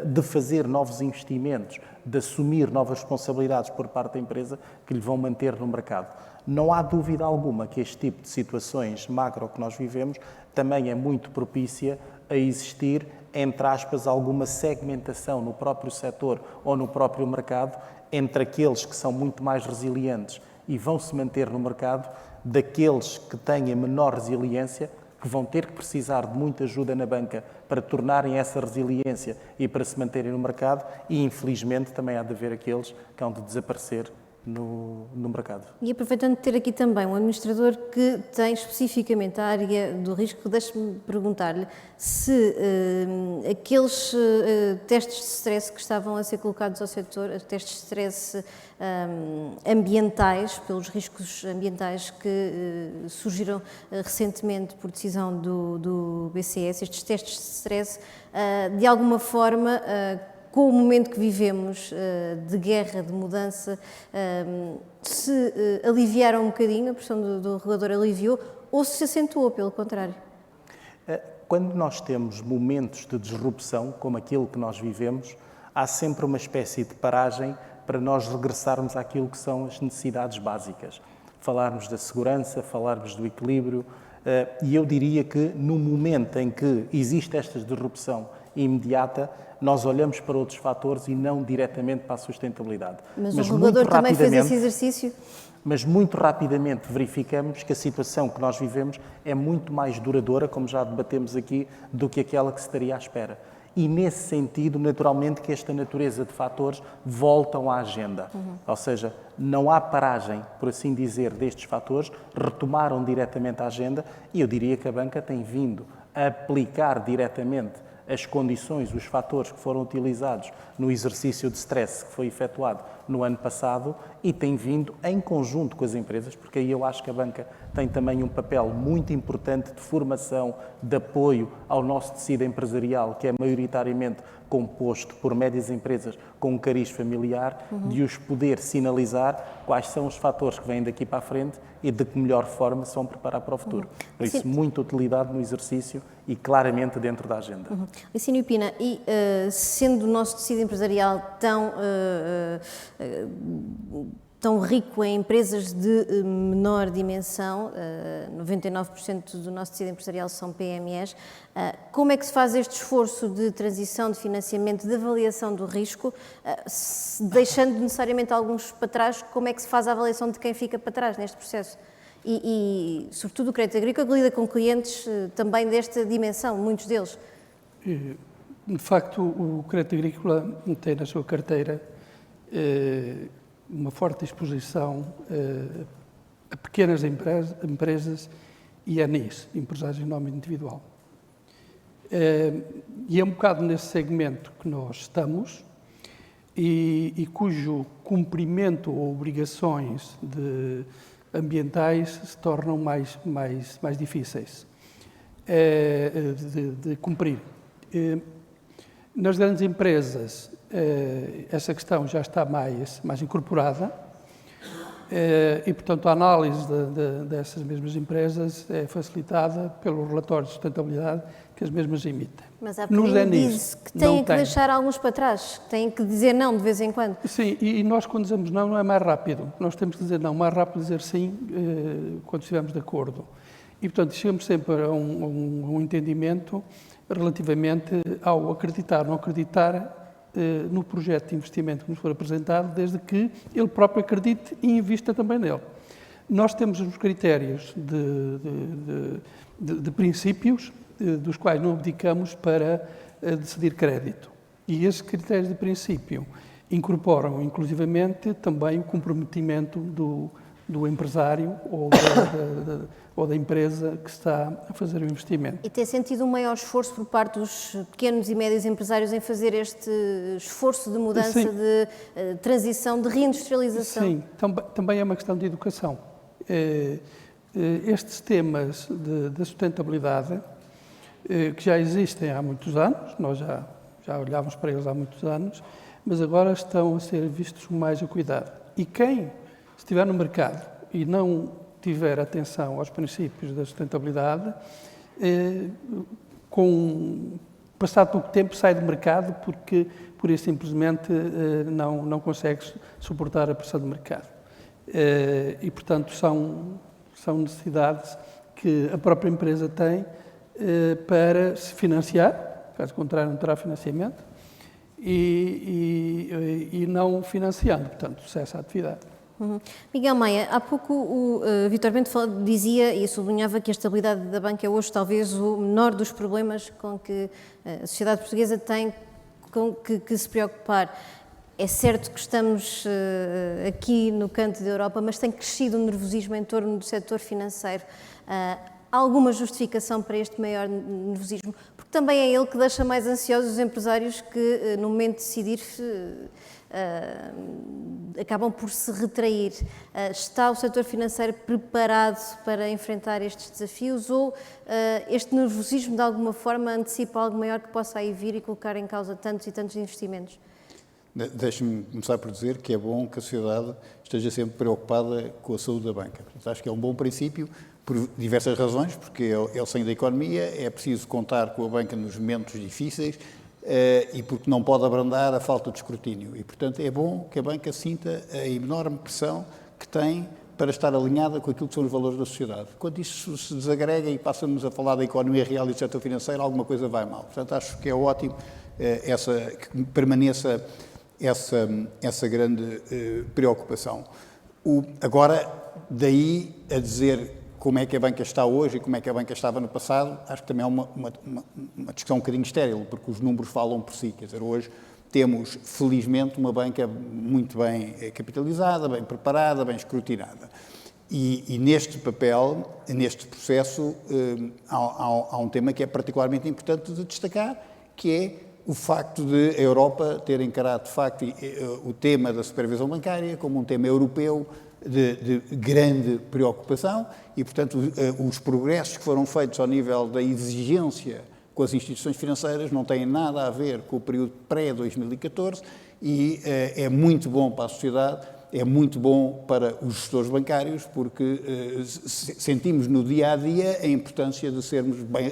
de fazer novos investimentos, de assumir novas responsabilidades por parte da empresa que lhe vão manter no mercado. Não há dúvida alguma que este tipo de situações macro que nós vivemos também é muito propícia a existir, entre aspas, alguma segmentação no próprio setor ou no próprio mercado entre aqueles que são muito mais resilientes e vão se manter no mercado, daqueles que têm a menor resiliência, que vão ter que precisar de muita ajuda na banca para tornarem essa resiliência e para se manterem no mercado, e infelizmente também há de haver aqueles que hão de desaparecer no mercado. E aproveitando de ter aqui também um administrador que tem especificamente a área do risco, deixe-me perguntar-lhe se aqueles testes de stress que estavam a ser colocados ao setor, testes de stress ambientais, pelos riscos ambientais que surgiram recentemente por decisão do BCS, estes testes de stress, de alguma forma, com o momento que vivemos de guerra, de mudança, se aliviaram um bocadinho, a pressão do regulador aliviou, ou se acentuou, pelo contrário? Quando nós temos momentos de disrupção, como aquilo que nós vivemos, há sempre uma espécie de paragem para nós regressarmos àquilo que são as necessidades básicas. Falarmos da segurança, falarmos do equilíbrio, e eu diria que no momento em que existe esta disrupção imediata, nós olhamos para outros fatores e não diretamente para a sustentabilidade. Mas o regulador também fez esse exercício? Mas muito rapidamente verificamos que a situação que nós vivemos é muito mais duradoura, como já debatemos aqui, do que aquela que se estaria à espera. E nesse sentido, naturalmente, que esta natureza de fatores voltam à agenda. Ou seja, não há paragem, por assim dizer, destes fatores, retomaram diretamente a agenda, e eu diria que a banca tem vindo a aplicar diretamente as condições, os fatores que foram utilizados no exercício de stress que foi efetuado no ano passado e tem vindo em conjunto com as empresas, porque aí eu acho que a banca tem também um papel muito importante de formação, de apoio ao nosso tecido empresarial, que é maioritariamente composto por médias empresas com um cariz familiar, de os poder sinalizar quais são os fatores que vêm daqui para a frente e de que melhor forma se vão preparar para o futuro. Por isso, muita utilidade no exercício e claramente dentro da agenda. Licínio Pina, e sendo o nosso tecido empresarial tão rico em empresas de menor dimensão, 99% do nosso tecido empresarial são PMEs, como é que se faz este esforço de transição, de financiamento, de avaliação do risco, deixando necessariamente alguns para trás, como é que se faz a avaliação de quem fica para trás neste processo? E sobretudo o crédito agrícola que lida com clientes também desta dimensão, muitos deles. De facto, o crédito agrícola tem na sua carteira uma forte exposição a pequenas empresas e a NIS, empresários em nome individual. E é um bocado nesse segmento que nós estamos e cujo cumprimento ou obrigações ambientais se tornam mais difíceis de cumprir. Nas grandes empresas, essa questão já está mais incorporada e, portanto, a análise dessas mesmas empresas é facilitada pelos relatórios de sustentabilidade que as mesmas emitem. Mas há pouco diz que têm que deixar alguns para trás, que têm que dizer não de vez em quando. Sim, e nós quando dizemos não é mais rápido. Nós temos que dizer não, mais rápido dizer sim quando estivermos de acordo. E, portanto, chegamos sempre a um entendimento relativamente ao acreditar, não acreditar no projeto de investimento que nos for apresentado, desde que ele próprio acredite e invista também nele. Nós temos uns critérios de princípios dos quais não abdicamos para decidir crédito. E esses critérios de princípio incorporam, inclusivamente, também o comprometimento do empresário ou da empresa que está a fazer o investimento. E tem sentido um maior esforço por parte dos pequenos e médios empresários em fazer este esforço de mudança, Sim. de transição, de reindustrialização? Sim, também é uma questão de educação. Estes temas da sustentabilidade, que já existem há muitos anos, nós já olhávamos para eles há muitos anos, mas agora estão a ser vistos com mais cuidado. E quem estiver no mercado e não tiver atenção aos princípios da sustentabilidade, passado pouco tempo sai do mercado porque, por isso simplesmente, não consegue suportar a pressão do mercado. E, portanto, são necessidades que a própria empresa tem para se financiar, caso contrário não terá financiamento, e não financiando, portanto, cessa a atividade. Miguel Maia, há pouco o Vítor Bento dizia e sublinhava que a estabilidade da banca é hoje talvez o menor dos problemas com que a sociedade portuguesa tem que se preocupar. É certo que estamos aqui no canto da Europa, mas tem crescido o nervosismo em torno do setor financeiro. Há alguma justificação para este maior nervosismo? Porque também é ele que deixa mais ansiosos os empresários que, no momento de decidir, acabam por se retrair. Está o setor financeiro preparado para enfrentar estes desafios ou este nervosismo de alguma forma antecipa algo maior que possa aí vir e colocar em causa tantos e tantos investimentos? Deixe-me começar por dizer que é bom que a sociedade esteja sempre preocupada com a saúde da banca. Portanto, acho que é um bom princípio por diversas razões, porque é o sonho da economia, é preciso contar com a banca nos momentos difíceis, e porque não pode abrandar a falta de escrutínio. E, portanto, é bom que a banca sinta a enorme pressão que tem para estar alinhada com aquilo que são os valores da sociedade. Quando isso se desagrega e passamos a falar da economia real e do setor financeiro, alguma coisa vai mal. Portanto, acho que é ótimo que permaneça essa grande preocupação. Agora, daí a dizer como é que a banca está hoje e como é que a banca estava no passado, acho que também é uma discussão um bocadinho estéril, porque os números falam por si. Quer dizer, hoje temos, felizmente, uma banca muito bem capitalizada, bem preparada, bem escrutinada. E neste papel, neste processo, há um tema que é particularmente importante de destacar, que é o facto de a Europa ter encarado, de facto, o tema da supervisão bancária como um tema europeu de grande preocupação e, portanto, os progressos que foram feitos ao nível da exigência com as instituições financeiras não têm nada a ver com o período pré-2014 e é muito bom para a sociedade, é muito bom para os gestores bancários, porque sentimos no dia-a-dia a importância de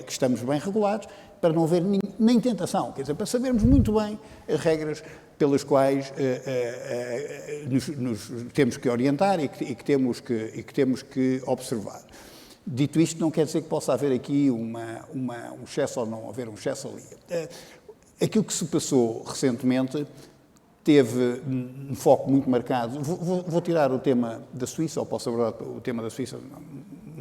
que estamos bem regulados, para não haver nem tentação, quer dizer, para sabermos muito bem as regras pelas quais nos temos que orientar e que temos que observar. Dito isto, não quer dizer que possa haver aqui um excesso ou não haver um excesso ali. Aquilo que se passou recentemente teve um foco muito marcado. Vou tirar o tema da Suíça, ou posso abordar o tema da Suíça?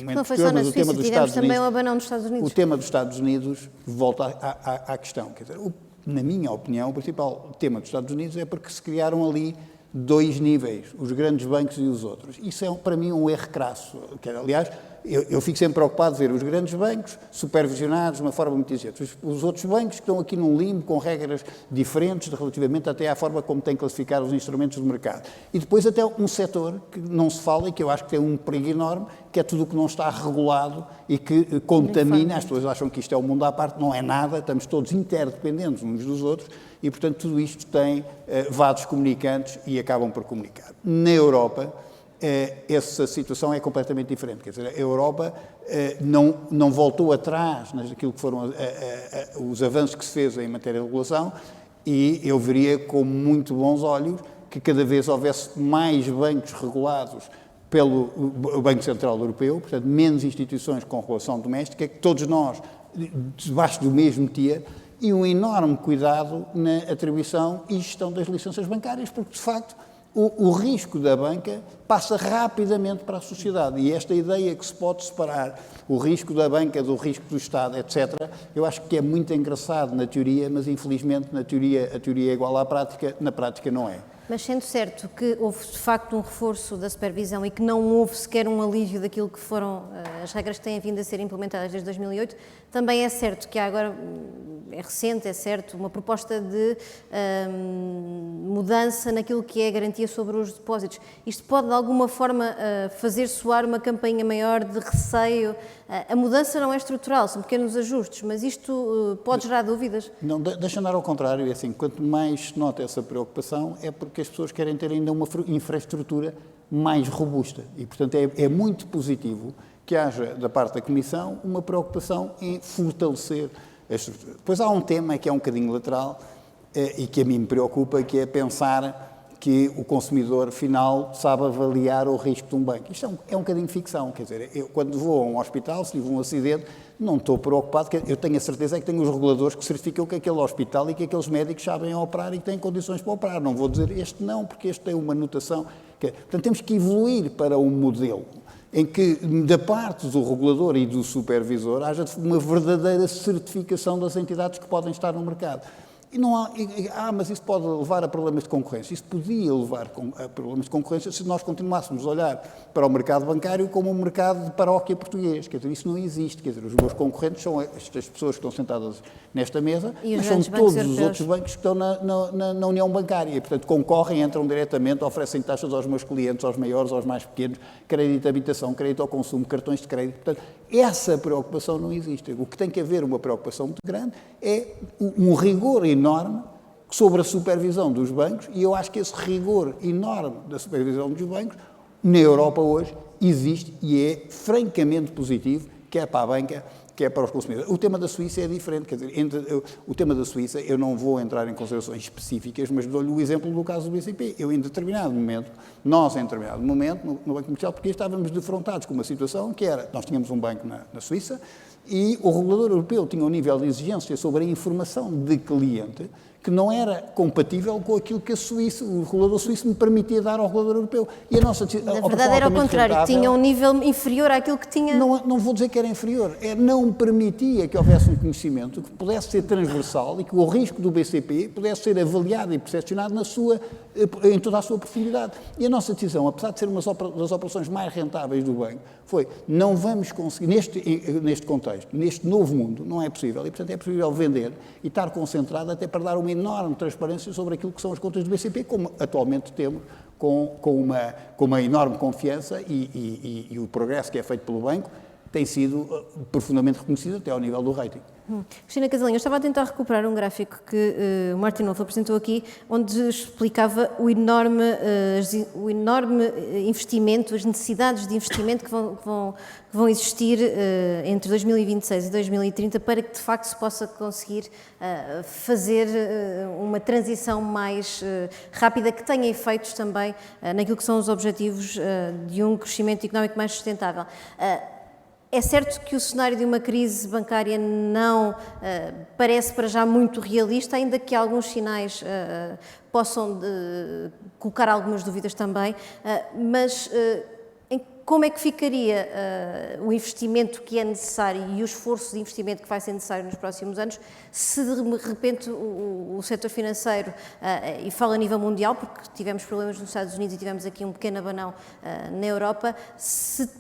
Não foi só na Suíça, tivemos também o abanão dos Estados Unidos. O tema dos Estados Unidos volta à questão. Quer dizer, na minha opinião, o principal tema dos Estados Unidos é porque se criaram ali dois níveis, os grandes bancos e os outros. Isso é, para mim, um erro crasso. Aliás, eu fico sempre preocupado de ver os grandes bancos supervisionados de uma forma muito exigente. Os outros bancos que estão aqui num limbo com regras diferentes relativamente até à forma como têm classificar os instrumentos do mercado. E depois até um setor que não se fala e que eu acho que tem um perigo enorme, que é tudo o que não está regulado e que contamina. As pessoas acham que isto é um mundo à parte, não é nada, estamos todos interdependentes uns dos outros e, portanto, tudo isto tem vasos comunicantes e acabam por comunicar. Na Europa, essa situação é completamente diferente. Quer dizer, a Europa não voltou atrás naquilo que foram os avanços que se fez em matéria de regulação e eu veria com muito bons olhos que cada vez houvesse mais bancos regulados pelo Banco Central Europeu, portanto, menos instituições com regulação doméstica, que todos nós, debaixo do mesmo tier, e um enorme cuidado na atribuição e gestão das licenças bancárias, porque, de facto, o risco da banca passa rapidamente para a sociedade. E esta ideia que se pode separar o risco da banca do risco do Estado, etc., eu acho que é muito engraçado na teoria, mas infelizmente na teoria a teoria é igual à prática, na prática não é. Mas sendo certo que houve de facto um reforço da supervisão e que não houve sequer um alívio daquilo que foram as regras que têm vindo a ser implementadas desde 2008, também é certo que há agora, é recente, é certo, uma proposta de mudança naquilo que é a garantia sobre os depósitos. Isto pode de alguma forma fazer soar uma campainha maior de receio? A mudança não é estrutural, são pequenos ajustes, mas isto pode gerar dúvidas? Não, deixa andar ao contrário, é assim, quanto mais se nota essa preocupação é porque as pessoas querem ter ainda uma infraestrutura mais robusta e, portanto, é muito positivo que haja, da parte da Comissão, uma preocupação em fortalecer a estrutura. Depois há um tema que é um bocadinho lateral e que a mim me preocupa, que é pensar que o consumidor final sabe avaliar o risco de um banco. Isto é um bocadinho ficção, quer dizer, eu quando vou a um hospital, se tive um acidente, não estou preocupado, eu tenho a certeza que tenho os reguladores que certificam que aquele hospital e que aqueles médicos sabem operar e que têm condições para operar. Não vou dizer este não, porque este tem uma notação. Portanto, temos que evoluir para um modelo em que, da parte do regulador e do supervisor, haja uma verdadeira certificação das entidades que podem estar no mercado. E não há, mas isso pode levar a problemas de concorrência. Isso podia levar a problemas de concorrência se nós continuássemos a olhar para o mercado bancário como um mercado de paróquia português. Quer dizer, isso não existe. Quer dizer, os meus concorrentes são estas pessoas que estão sentadas nesta mesa, mas são todos os outros bancos que estão na União Bancária. E, portanto, concorrem, entram diretamente, oferecem taxas aos meus clientes, aos maiores, aos mais pequenos, crédito de habitação, crédito ao consumo, cartões de crédito. Portanto, essa preocupação não existe. O que tem que haver uma preocupação muito grande é um rigor enorme sobre a supervisão dos bancos, e eu acho que esse rigor enorme da supervisão dos bancos, na Europa hoje, existe e é francamente positivo, quer para a banca, quer para os consumidores. O tema da Suíça é diferente, quer dizer, o tema da Suíça, eu não vou entrar em considerações específicas, mas dou-lhe o exemplo do caso do BCP. Nós em determinado momento, no Banco Comercial Português, estávamos defrontados com uma situação que era, nós tínhamos um banco na Suíça e o regulador europeu tinha um nível de exigência sobre a informação de cliente que não era compatível com aquilo que o regulador suíço me permitia dar ao regulador europeu. E a nossa Na verdade era ao contrário, tinha um nível inferior àquilo que tinha... Não vou dizer que era inferior, não permitia que houvesse um conhecimento que pudesse ser transversal e que o risco do BCP pudesse ser avaliado e percepcionado em toda a sua profundidade. E a nossa decisão, apesar de ser uma das operações mais rentáveis do banco, foi, não vamos conseguir, neste contexto, neste novo mundo, não é possível, e portanto é possível vender e estar concentrado até para dar uma enorme transparência sobre aquilo que são as contas do BCP, como atualmente temos, com uma enorme confiança e o progresso que é feito pelo banco tem sido profundamente reconhecido até ao nível do rating. Cristina Casalinho, eu estava a tentar recuperar um gráfico que o Martin Wolf apresentou aqui, onde explicava o enorme investimento, as necessidades de investimento que vão existir entre 2026 e 2030 para que de facto se possa conseguir fazer uma transição mais rápida que tenha efeitos também naquilo que são os objetivos de um crescimento económico mais sustentável. É certo que o cenário de uma crise bancária não parece para já muito realista, ainda que alguns sinais possam colocar algumas dúvidas também, mas como é que ficaria o investimento que é necessário e o esforço de investimento que vai ser necessário nos próximos anos se de repente o setor financeiro, e falo a nível mundial porque tivemos problemas nos Estados Unidos e tivemos aqui um pequeno abanão na Europa, se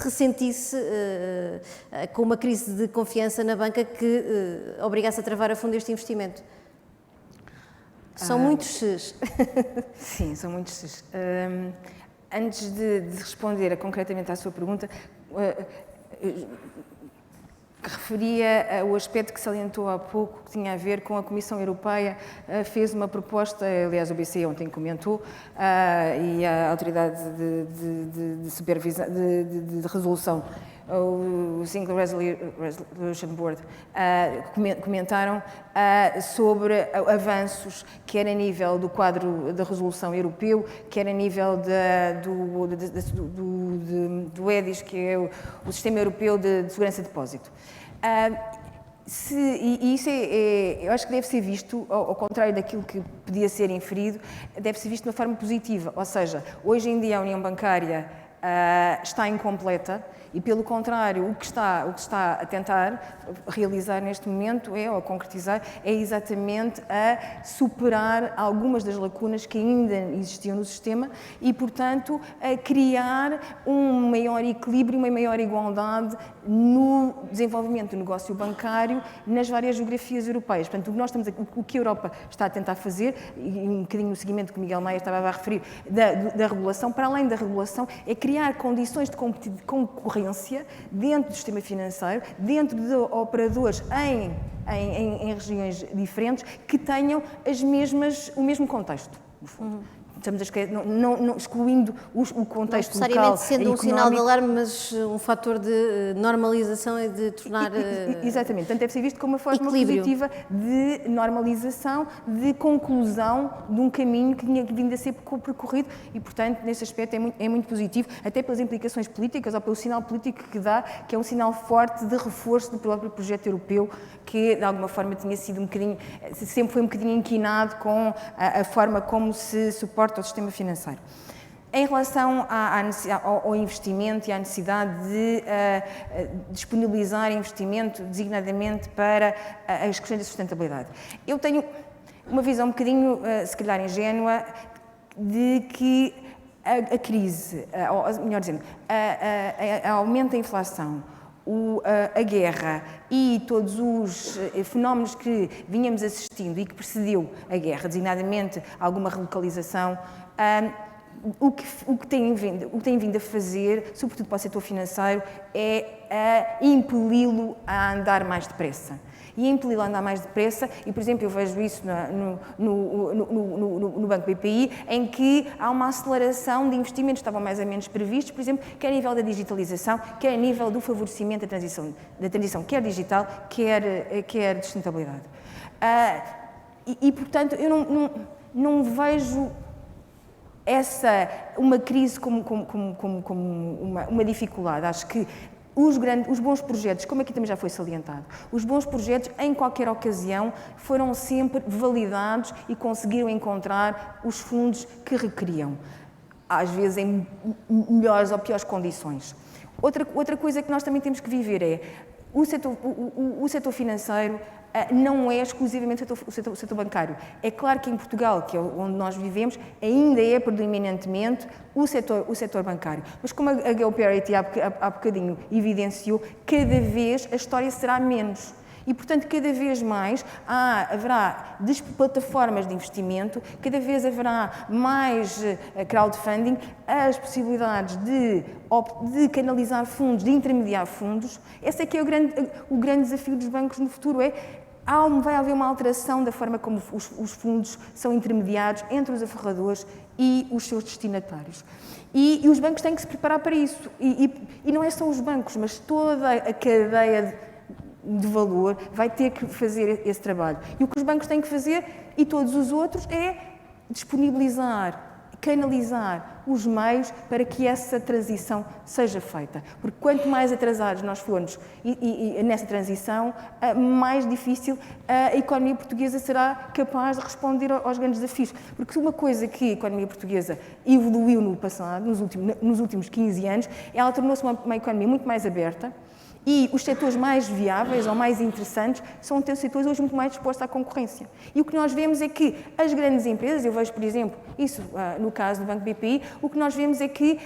ressentisse com uma crise de confiança na banca que obrigasse a travar a fundo este investimento? São muitos X's. Sim, são muitos X's. Antes de responder concretamente à sua pergunta, referia o aspecto que salientou há pouco, que tinha a ver com a Comissão Europeia, fez uma proposta, aliás o BCE ontem comentou, e a Autoridade de Supervisão, de Resolução, o Single Resolution Board, comentaram sobre avanços, quer a nível do quadro da resolução europeu, quer a nível do EDIS, que é o Sistema Europeu de Segurança de Depósito. E isso eu acho que deve ser visto, ao contrário daquilo que podia ser inferido, deve ser visto de uma forma positiva. Ou seja, hoje em dia a União Bancária está incompleta e, pelo contrário, o que está a tentar realizar neste momento ou concretizar, é exatamente a superar algumas das lacunas que ainda existiam no sistema e, portanto, a criar um maior equilíbrio, uma maior igualdade no desenvolvimento do negócio bancário nas várias geografias europeias. Portanto, o que a Europa está a tentar fazer, e um bocadinho no seguimento que o Miguel Maia estava a referir, da regulação, para além da regulação, é criar condições de concorrência dentro do sistema financeiro, dentro de operadores em regiões diferentes, que tenham o mesmo contexto, no fundo. Estamos não excluindo o contexto local. Não necessariamente sendo um sinal de alarme, mas um fator de normalização e de tornar. Exatamente. Portanto, deve ser visto como uma forma equilíbrio. positiva de normalização, de conclusão de um caminho que tinha vindo a ser percorrido e, portanto, nesse aspecto é muito positivo, até pelas implicações políticas ou pelo sinal político que dá, que é um sinal forte de reforço do próprio projeto europeu, que de alguma forma tinha sido sempre foi um bocadinho inquinado com a forma como se suporta o sistema financeiro. Em relação ao investimento e à necessidade de disponibilizar investimento designadamente para as questões da sustentabilidade, eu tenho uma visão um bocadinho, se calhar ingênua, de que a crise, ou melhor dizendo, a aumento da inflação, a guerra e todos os fenómenos que vínhamos assistindo e que precedeu a guerra, designadamente alguma relocalização, o que tem vindo a fazer, sobretudo para o setor financeiro, é impeli-lo a andar mais depressa. E a impeli-lo a andar mais depressa, e, por exemplo, eu vejo isso no Banco BPI, em que há uma aceleração de investimentos que estavam mais ou menos previstos, por exemplo, quer a nível da digitalização, quer a nível do favorecimento da transição quer digital, quer de sustentabilidade. Portanto, eu não vejo uma crise como uma dificuldade. Acho que os bons projetos, como aqui também já foi salientado, os bons projetos, em qualquer ocasião, foram sempre validados e conseguiram encontrar os fundos que requeriam, às vezes em melhores ou piores condições. Outra coisa que nós também temos que viver é o setor financeiro não é exclusivamente o setor bancário. É claro que em Portugal, que é onde nós vivemos, ainda é predominantemente o setor bancário. Mas como a GeoParity há bocadinho evidenciou, cada vez a história será menos. E, portanto, cada vez mais haverá plataformas de investimento, cada vez haverá mais crowdfunding, as possibilidades de canalizar fundos, de intermediar fundos. Esse é que é o grande desafio dos bancos no futuro, vai haver uma alteração da forma como os fundos são intermediados entre os aforradores e os seus destinatários. E os bancos têm que se preparar para isso. E não é só os bancos, mas toda a cadeia de valor vai ter que fazer esse trabalho. E o que os bancos têm que fazer, e todos os outros, é disponibilizar, canalizar os meios para que essa transição seja feita. Porque quanto mais atrasados nós formos nessa transição, mais difícil a economia portuguesa será capaz de responder aos grandes desafios. Porque uma coisa que a economia portuguesa evoluiu no passado, nos últimos 15 anos, ela tornou-se uma economia muito mais aberta. E os setores mais viáveis ou mais interessantes são setores hoje muito mais dispostos à concorrência. E o que nós vemos é que as grandes empresas, eu vejo, por exemplo, isso no caso do Banco BPI, o que nós vemos é que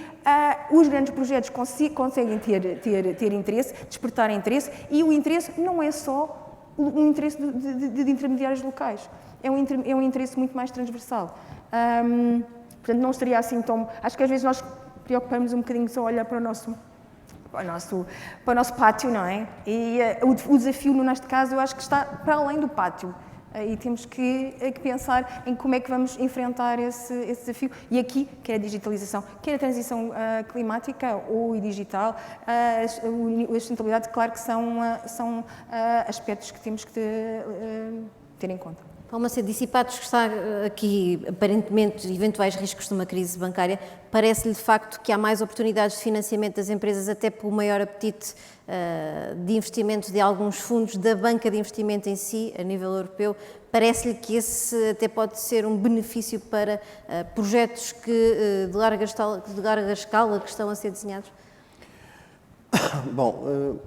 os grandes projetos conseguem ter interesse, despertar interesse, e o interesse não é só um interesse de intermediários locais, é um interesse muito mais transversal. Portanto, não estaria assim tão... Acho que às vezes nós preocupamos um bocadinho só a olhar para o nosso pátio, não é? E o desafio, neste caso, eu acho que está para além do pátio. E temos que pensar em como é que vamos enfrentar esse desafio. E aqui, quer a digitalização, quer a transição climática ou digital, a sustentabilidade, claro que são aspectos que temos que ter em conta. Palma C, dissipados que está aqui, aparentemente, eventuais riscos de uma crise bancária, parece-lhe de facto que há mais oportunidades de financiamento das empresas, até pelo maior apetite de investimentos de alguns fundos da banca de investimento em si, a nível europeu? Parece-lhe que esse até pode ser um benefício para projetos que, de larga escala que estão a ser desenhados? Bom,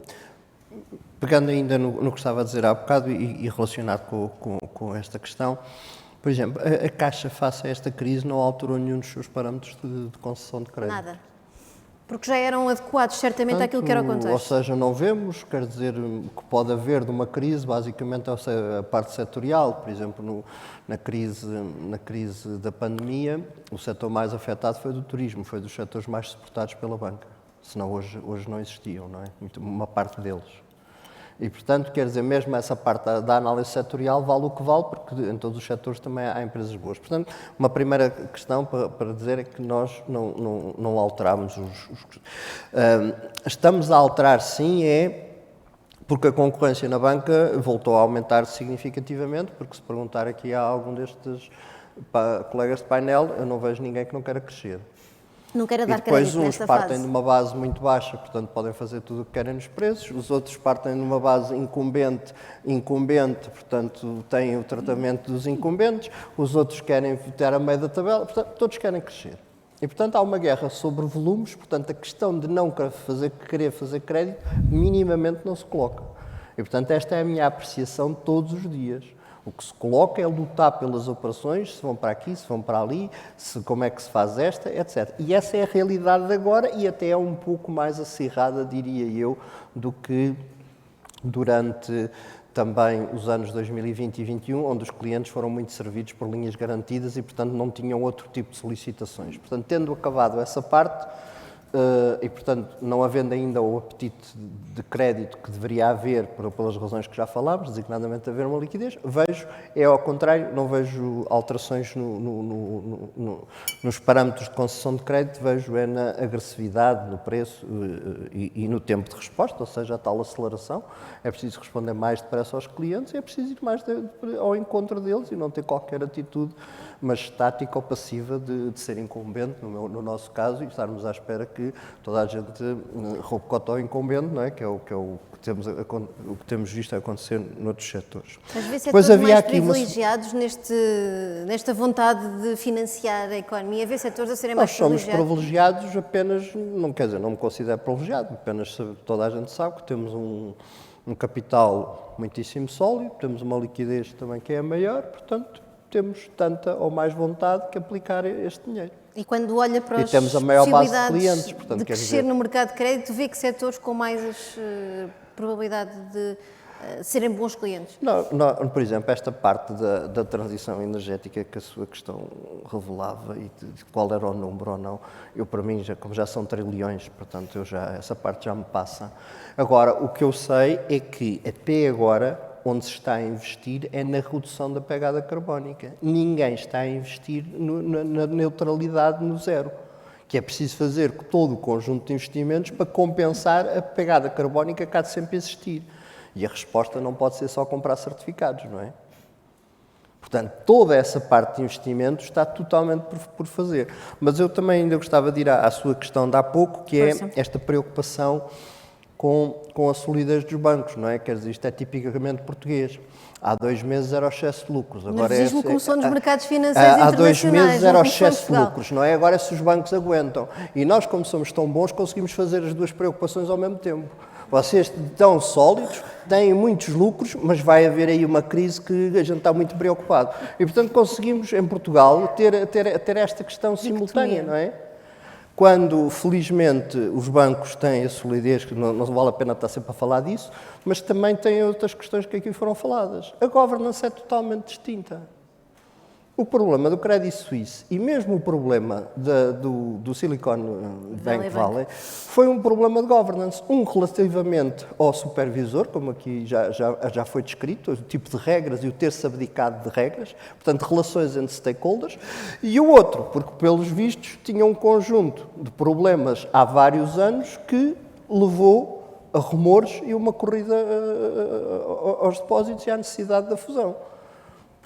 pegando ainda no que estava a dizer há bocado e relacionado com esta questão, por exemplo, a Caixa, face a esta crise, não alterou nenhum dos seus parâmetros de concessão de crédito. Nada. Porque já eram adequados certamente àquilo que era o contexto. Ou seja, não vemos, quer dizer, que pode haver de uma crise, basicamente a parte setorial. Por exemplo, na crise da pandemia, o setor mais afetado foi do turismo, foi dos setores mais suportados pela banca. Senão hoje não existiam, não é? Uma parte deles. E, portanto, quer dizer, mesmo essa parte da análise setorial vale o que vale, porque em todos os setores também há empresas boas. Portanto, uma primeira questão para dizer é que nós não alterámos estamos a alterar, sim, porque a concorrência na banca voltou a aumentar significativamente, porque se perguntar aqui a algum destes colegas de painel, eu não vejo ninguém que não queira crescer. Não quero E dar depois crédito uns nesta partem fase. de uma base muito baixa, portanto podem fazer tudo o que querem nos preços, os outros partem de uma base incumbente, portanto têm o tratamento dos incumbentes, os outros querem ter a meio da tabela, portanto todos querem crescer. E portanto há uma guerra sobre volumes, portanto a questão de não querer fazer crédito minimamente não se coloca. E portanto esta é a minha apreciação todos os dias. O que se coloca é lutar pelas operações, se vão para aqui, se vão para ali, como é que se faz esta, etc. E essa é a realidade de agora e até é um pouco mais acirrada, diria eu, do que durante também os anos 2020 e 2021, onde os clientes foram muito servidos por linhas garantidas e, portanto, não tinham outro tipo de solicitações. Portanto, tendo acabado essa parte, e, portanto, não havendo ainda o apetite de crédito que deveria haver, pelas razões que já falámos, designadamente haver uma liquidez, ao contrário, não vejo alterações nos parâmetros de concessão de crédito, vejo na agressividade, no preço e no tempo de resposta, ou seja, a tal aceleração. É preciso responder mais depressa aos clientes e é preciso ir mais ao encontro deles e não ter qualquer atitude, mas estática ou passiva de ser incumbente, no nosso caso, e estarmos à espera que toda a gente roube cota ao incumbente, não é? Que é o que temos visto acontecer noutros setores. Mas vê setores mais privilegiados nesta vontade de financiar a economia, vê setores a serem mais privilegiados? Nós somos privilegiados apenas, não me considero privilegiado, apenas toda a gente sabe que temos um capital muitíssimo sólido, temos uma liquidez também que é maior, portanto, temos tanta ou mais vontade que aplicar este dinheiro. E quando olha para as temos a maior base de possibilidades clientes, portanto, de crescer no mercado de crédito, vê que setores com mais probabilidade de serem bons clientes? Por exemplo, esta parte da transição energética que a sua questão revelava e de qual era o número ou não, para mim, como já são trilhões, portanto, essa parte já me passa. Agora, o que eu sei é que até agora onde se está a investir é na redução da pegada carbónica. Ninguém está a investir na neutralidade no zero, que é preciso fazer todo o conjunto de investimentos para compensar a pegada carbónica que há de sempre existir. E a resposta não pode ser só comprar certificados, não é? Portanto, toda essa parte de investimentos está totalmente por fazer. Mas eu também ainda gostava de ir à sua questão de há pouco, que é esta preocupação com a solidez dos bancos, não é? Quer dizer, isto é tipicamente português. Há 2 meses era o excesso de lucros. Agora o nervosismo começou nos mercados financeiros internacionais. Há 2 meses era o excesso de lucros, não é? Agora é se os bancos aguentam. E nós, como somos tão bons, conseguimos fazer as duas preocupações ao mesmo tempo. Vocês estão sólidos, têm muitos lucros, mas vai haver aí uma crise que a gente está muito preocupado. E, portanto, conseguimos, em Portugal, ter esta questão simultânea, não é? Quando, felizmente, os bancos têm a solidez, que não vale a pena estar sempre a falar disso, mas também têm outras questões que aqui foram faladas. A governance é totalmente distinta. O problema do Credit Suisse e mesmo o problema do Silicon Valley foi um problema de governance. Relativamente ao supervisor, como aqui já foi descrito, o tipo de regras e o ter-se abdicado de regras, portanto, relações entre stakeholders, e o outro, porque, pelos vistos, tinha um conjunto de problemas há vários anos que levou a rumores e uma corrida aos depósitos e à necessidade da fusão.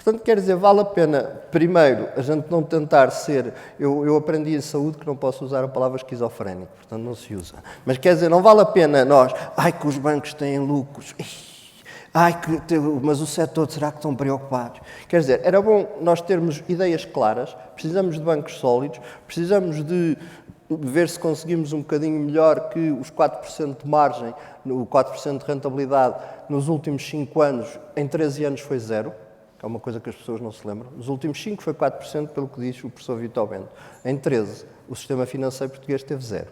Portanto, quer dizer, vale a pena, primeiro, a gente não tentar ser... Eu aprendi em saúde que não posso usar a palavra esquizofrénico, portanto não se usa. Mas quer dizer, não vale a pena nós... Ai, que os bancos têm lucros. Ai, mas o setor, será que estão preocupados? Quer dizer, era bom nós termos ideias claras, precisamos de bancos sólidos, precisamos de ver se conseguimos um bocadinho melhor que os 4% de margem, o 4% de rentabilidade nos últimos 5 anos, em 13 anos foi zero. Que é uma coisa que as pessoas não se lembram. Nos últimos 5 foi 4%, pelo que diz o professor Vitor Bento. Em 13, o sistema financeiro português teve zero.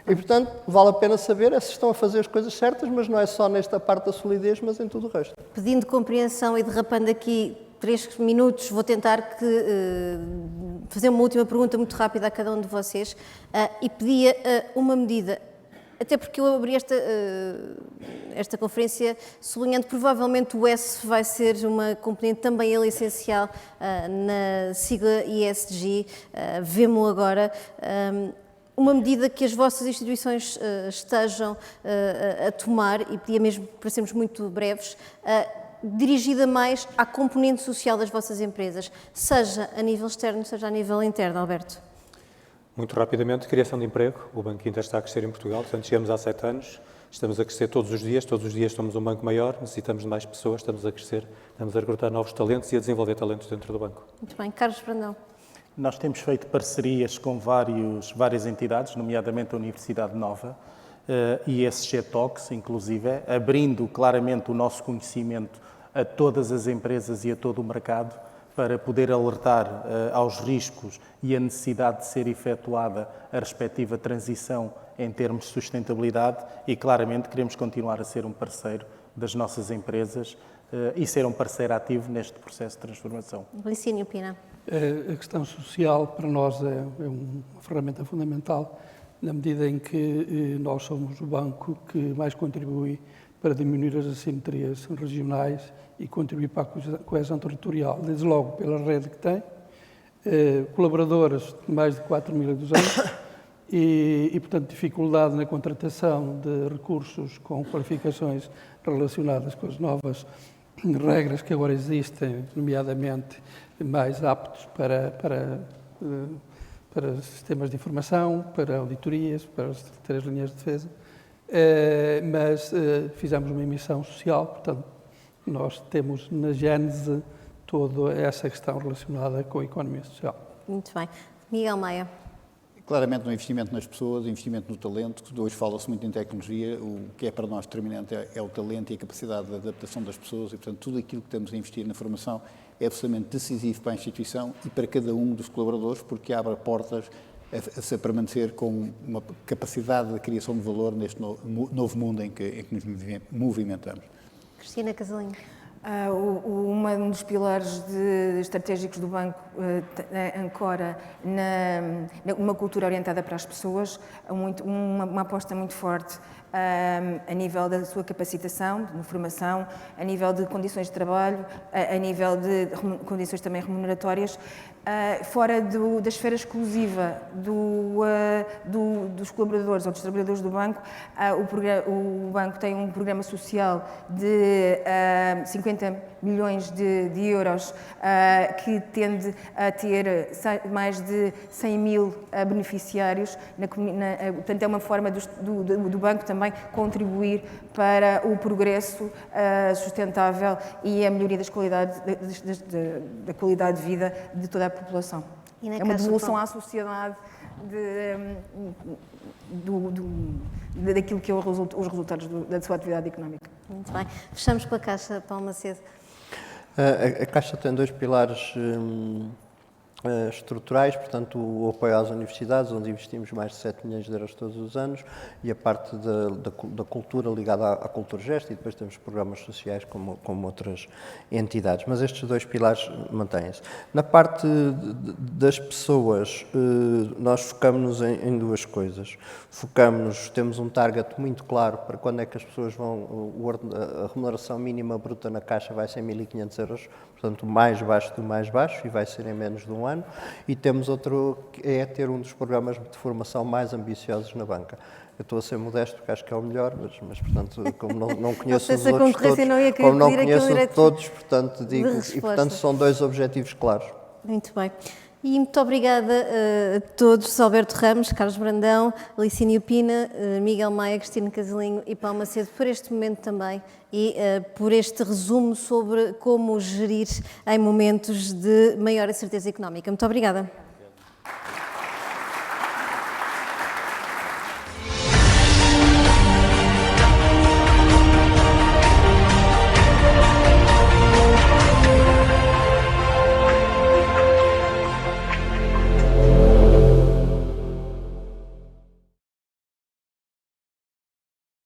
E, portanto, vale a pena saber se estão a fazer as coisas certas, mas não é só nesta parte da solidez, mas em tudo o resto. Pedindo compreensão e derrapando aqui 3 minutos, vou tentar fazer uma última pergunta muito rápida a cada um de vocês e pedia uma medida. Até porque eu abri esta conferência sublinhando que provavelmente o S vai ser uma componente também ele essencial na sigla ESG, vemo agora. Uma medida que as vossas instituições estejam a tomar, e pedia mesmo para sermos muito breves, dirigida mais à componente social das vossas empresas, seja a nível externo, seja a nível interno, Alberto. Muito rapidamente, criação de emprego. O Banco Inter está a crescer em Portugal, portanto, chegamos há 7 anos, estamos a crescer todos os dias somos um banco maior, necessitamos de mais pessoas, estamos a crescer, estamos a recrutar novos talentos e a desenvolver talentos dentro do banco. Muito bem. Carlos Brandão. Nós temos feito parcerias com várias entidades, nomeadamente a Universidade Nova e ESG Talks, inclusive, abrindo claramente o nosso conhecimento a todas as empresas e a todo o mercado, para poder alertar aos riscos e a necessidade de ser efetuada a respectiva transição em termos de sustentabilidade e, claramente, queremos continuar a ser um parceiro das nossas empresas e ser um parceiro ativo neste processo de transformação. Licínio Pina. A questão social, para nós, é uma ferramenta fundamental, na medida em que nós somos o banco que mais contribui para diminuir as assimetrias regionais e contribuir para a coesão territorial, desde logo pela rede que tem, colaboradores de mais de 4.200 e, portanto, dificuldade na contratação de recursos com qualificações relacionadas com as novas regras que agora existem, nomeadamente mais aptos para sistemas de informação, para auditorias, para as 3 linhas de defesa. Mas fizemos uma emissão social, portanto, nós temos na gênese toda essa questão relacionada com a economia social. Muito bem. Miguel Maia. Claramente no investimento nas pessoas, investimento no talento, que hoje fala-se muito em tecnologia, o que é para nós determinante é o talento e a capacidade de adaptação das pessoas e, portanto, tudo aquilo que estamos a investir na formação é absolutamente decisivo para a instituição e para cada um dos colaboradores, porque abre portas a se permanecer com uma capacidade de criação de valor neste novo mundo em que nos movimentamos. Cristina Casalinho. Um dos pilares estratégicos do banco ancora numa cultura orientada para as pessoas, uma aposta muito forte a nível da sua capacitação, de formação, a nível de condições de trabalho, a nível de condições também remuneratórias, fora da esfera exclusiva dos colaboradores ou dos trabalhadores do banco. O banco tem um programa social de 50 milhões de euros que tende a ter mais de 100 mil beneficiários. Portanto, é uma forma do banco também contribuir para o progresso sustentável e a melhoria da qualidade de vida de toda a população. É uma devolução à sociedade daquilo que é os resultados da sua atividade económica. Muito bem. Fechamos com a Caixa, Paulo Macedo. A Caixa tem 2 pilares estruturais, portanto, o apoio às universidades, onde investimos mais de 7 milhões de euros todos os anos, e a parte da cultura ligada à cultura gesto, e depois temos programas sociais como outras entidades. Mas estes 2 pilares mantêm-se. Na parte das pessoas, nós focamos-nos em 2 coisas. Temos um target muito claro para quando é que as pessoas vão, a remuneração mínima bruta na Caixa vai ser 1.500 euros, portanto, o mais baixo do mais baixo, e vai ser em menos de um ano. E temos outro, que é ter um dos programas de formação mais ambiciosos na banca. Eu estou a ser modesto porque acho que é o melhor, mas portanto, como não conheço sei os se a outros concorrência todos, não ia querer como não pedir aquele conheço direito todos, portanto, digo, de e resposta. portanto são dois objetivos claros. Muito bem. E muito obrigada a todos, Alberto Ramos, Carlos Brandão, Licínio Pina, Miguel Maia, Cristina Casalinho e Paulo Macedo, por este momento também e por este resumo sobre como gerir em momentos de maior incerteza económica. Muito obrigada.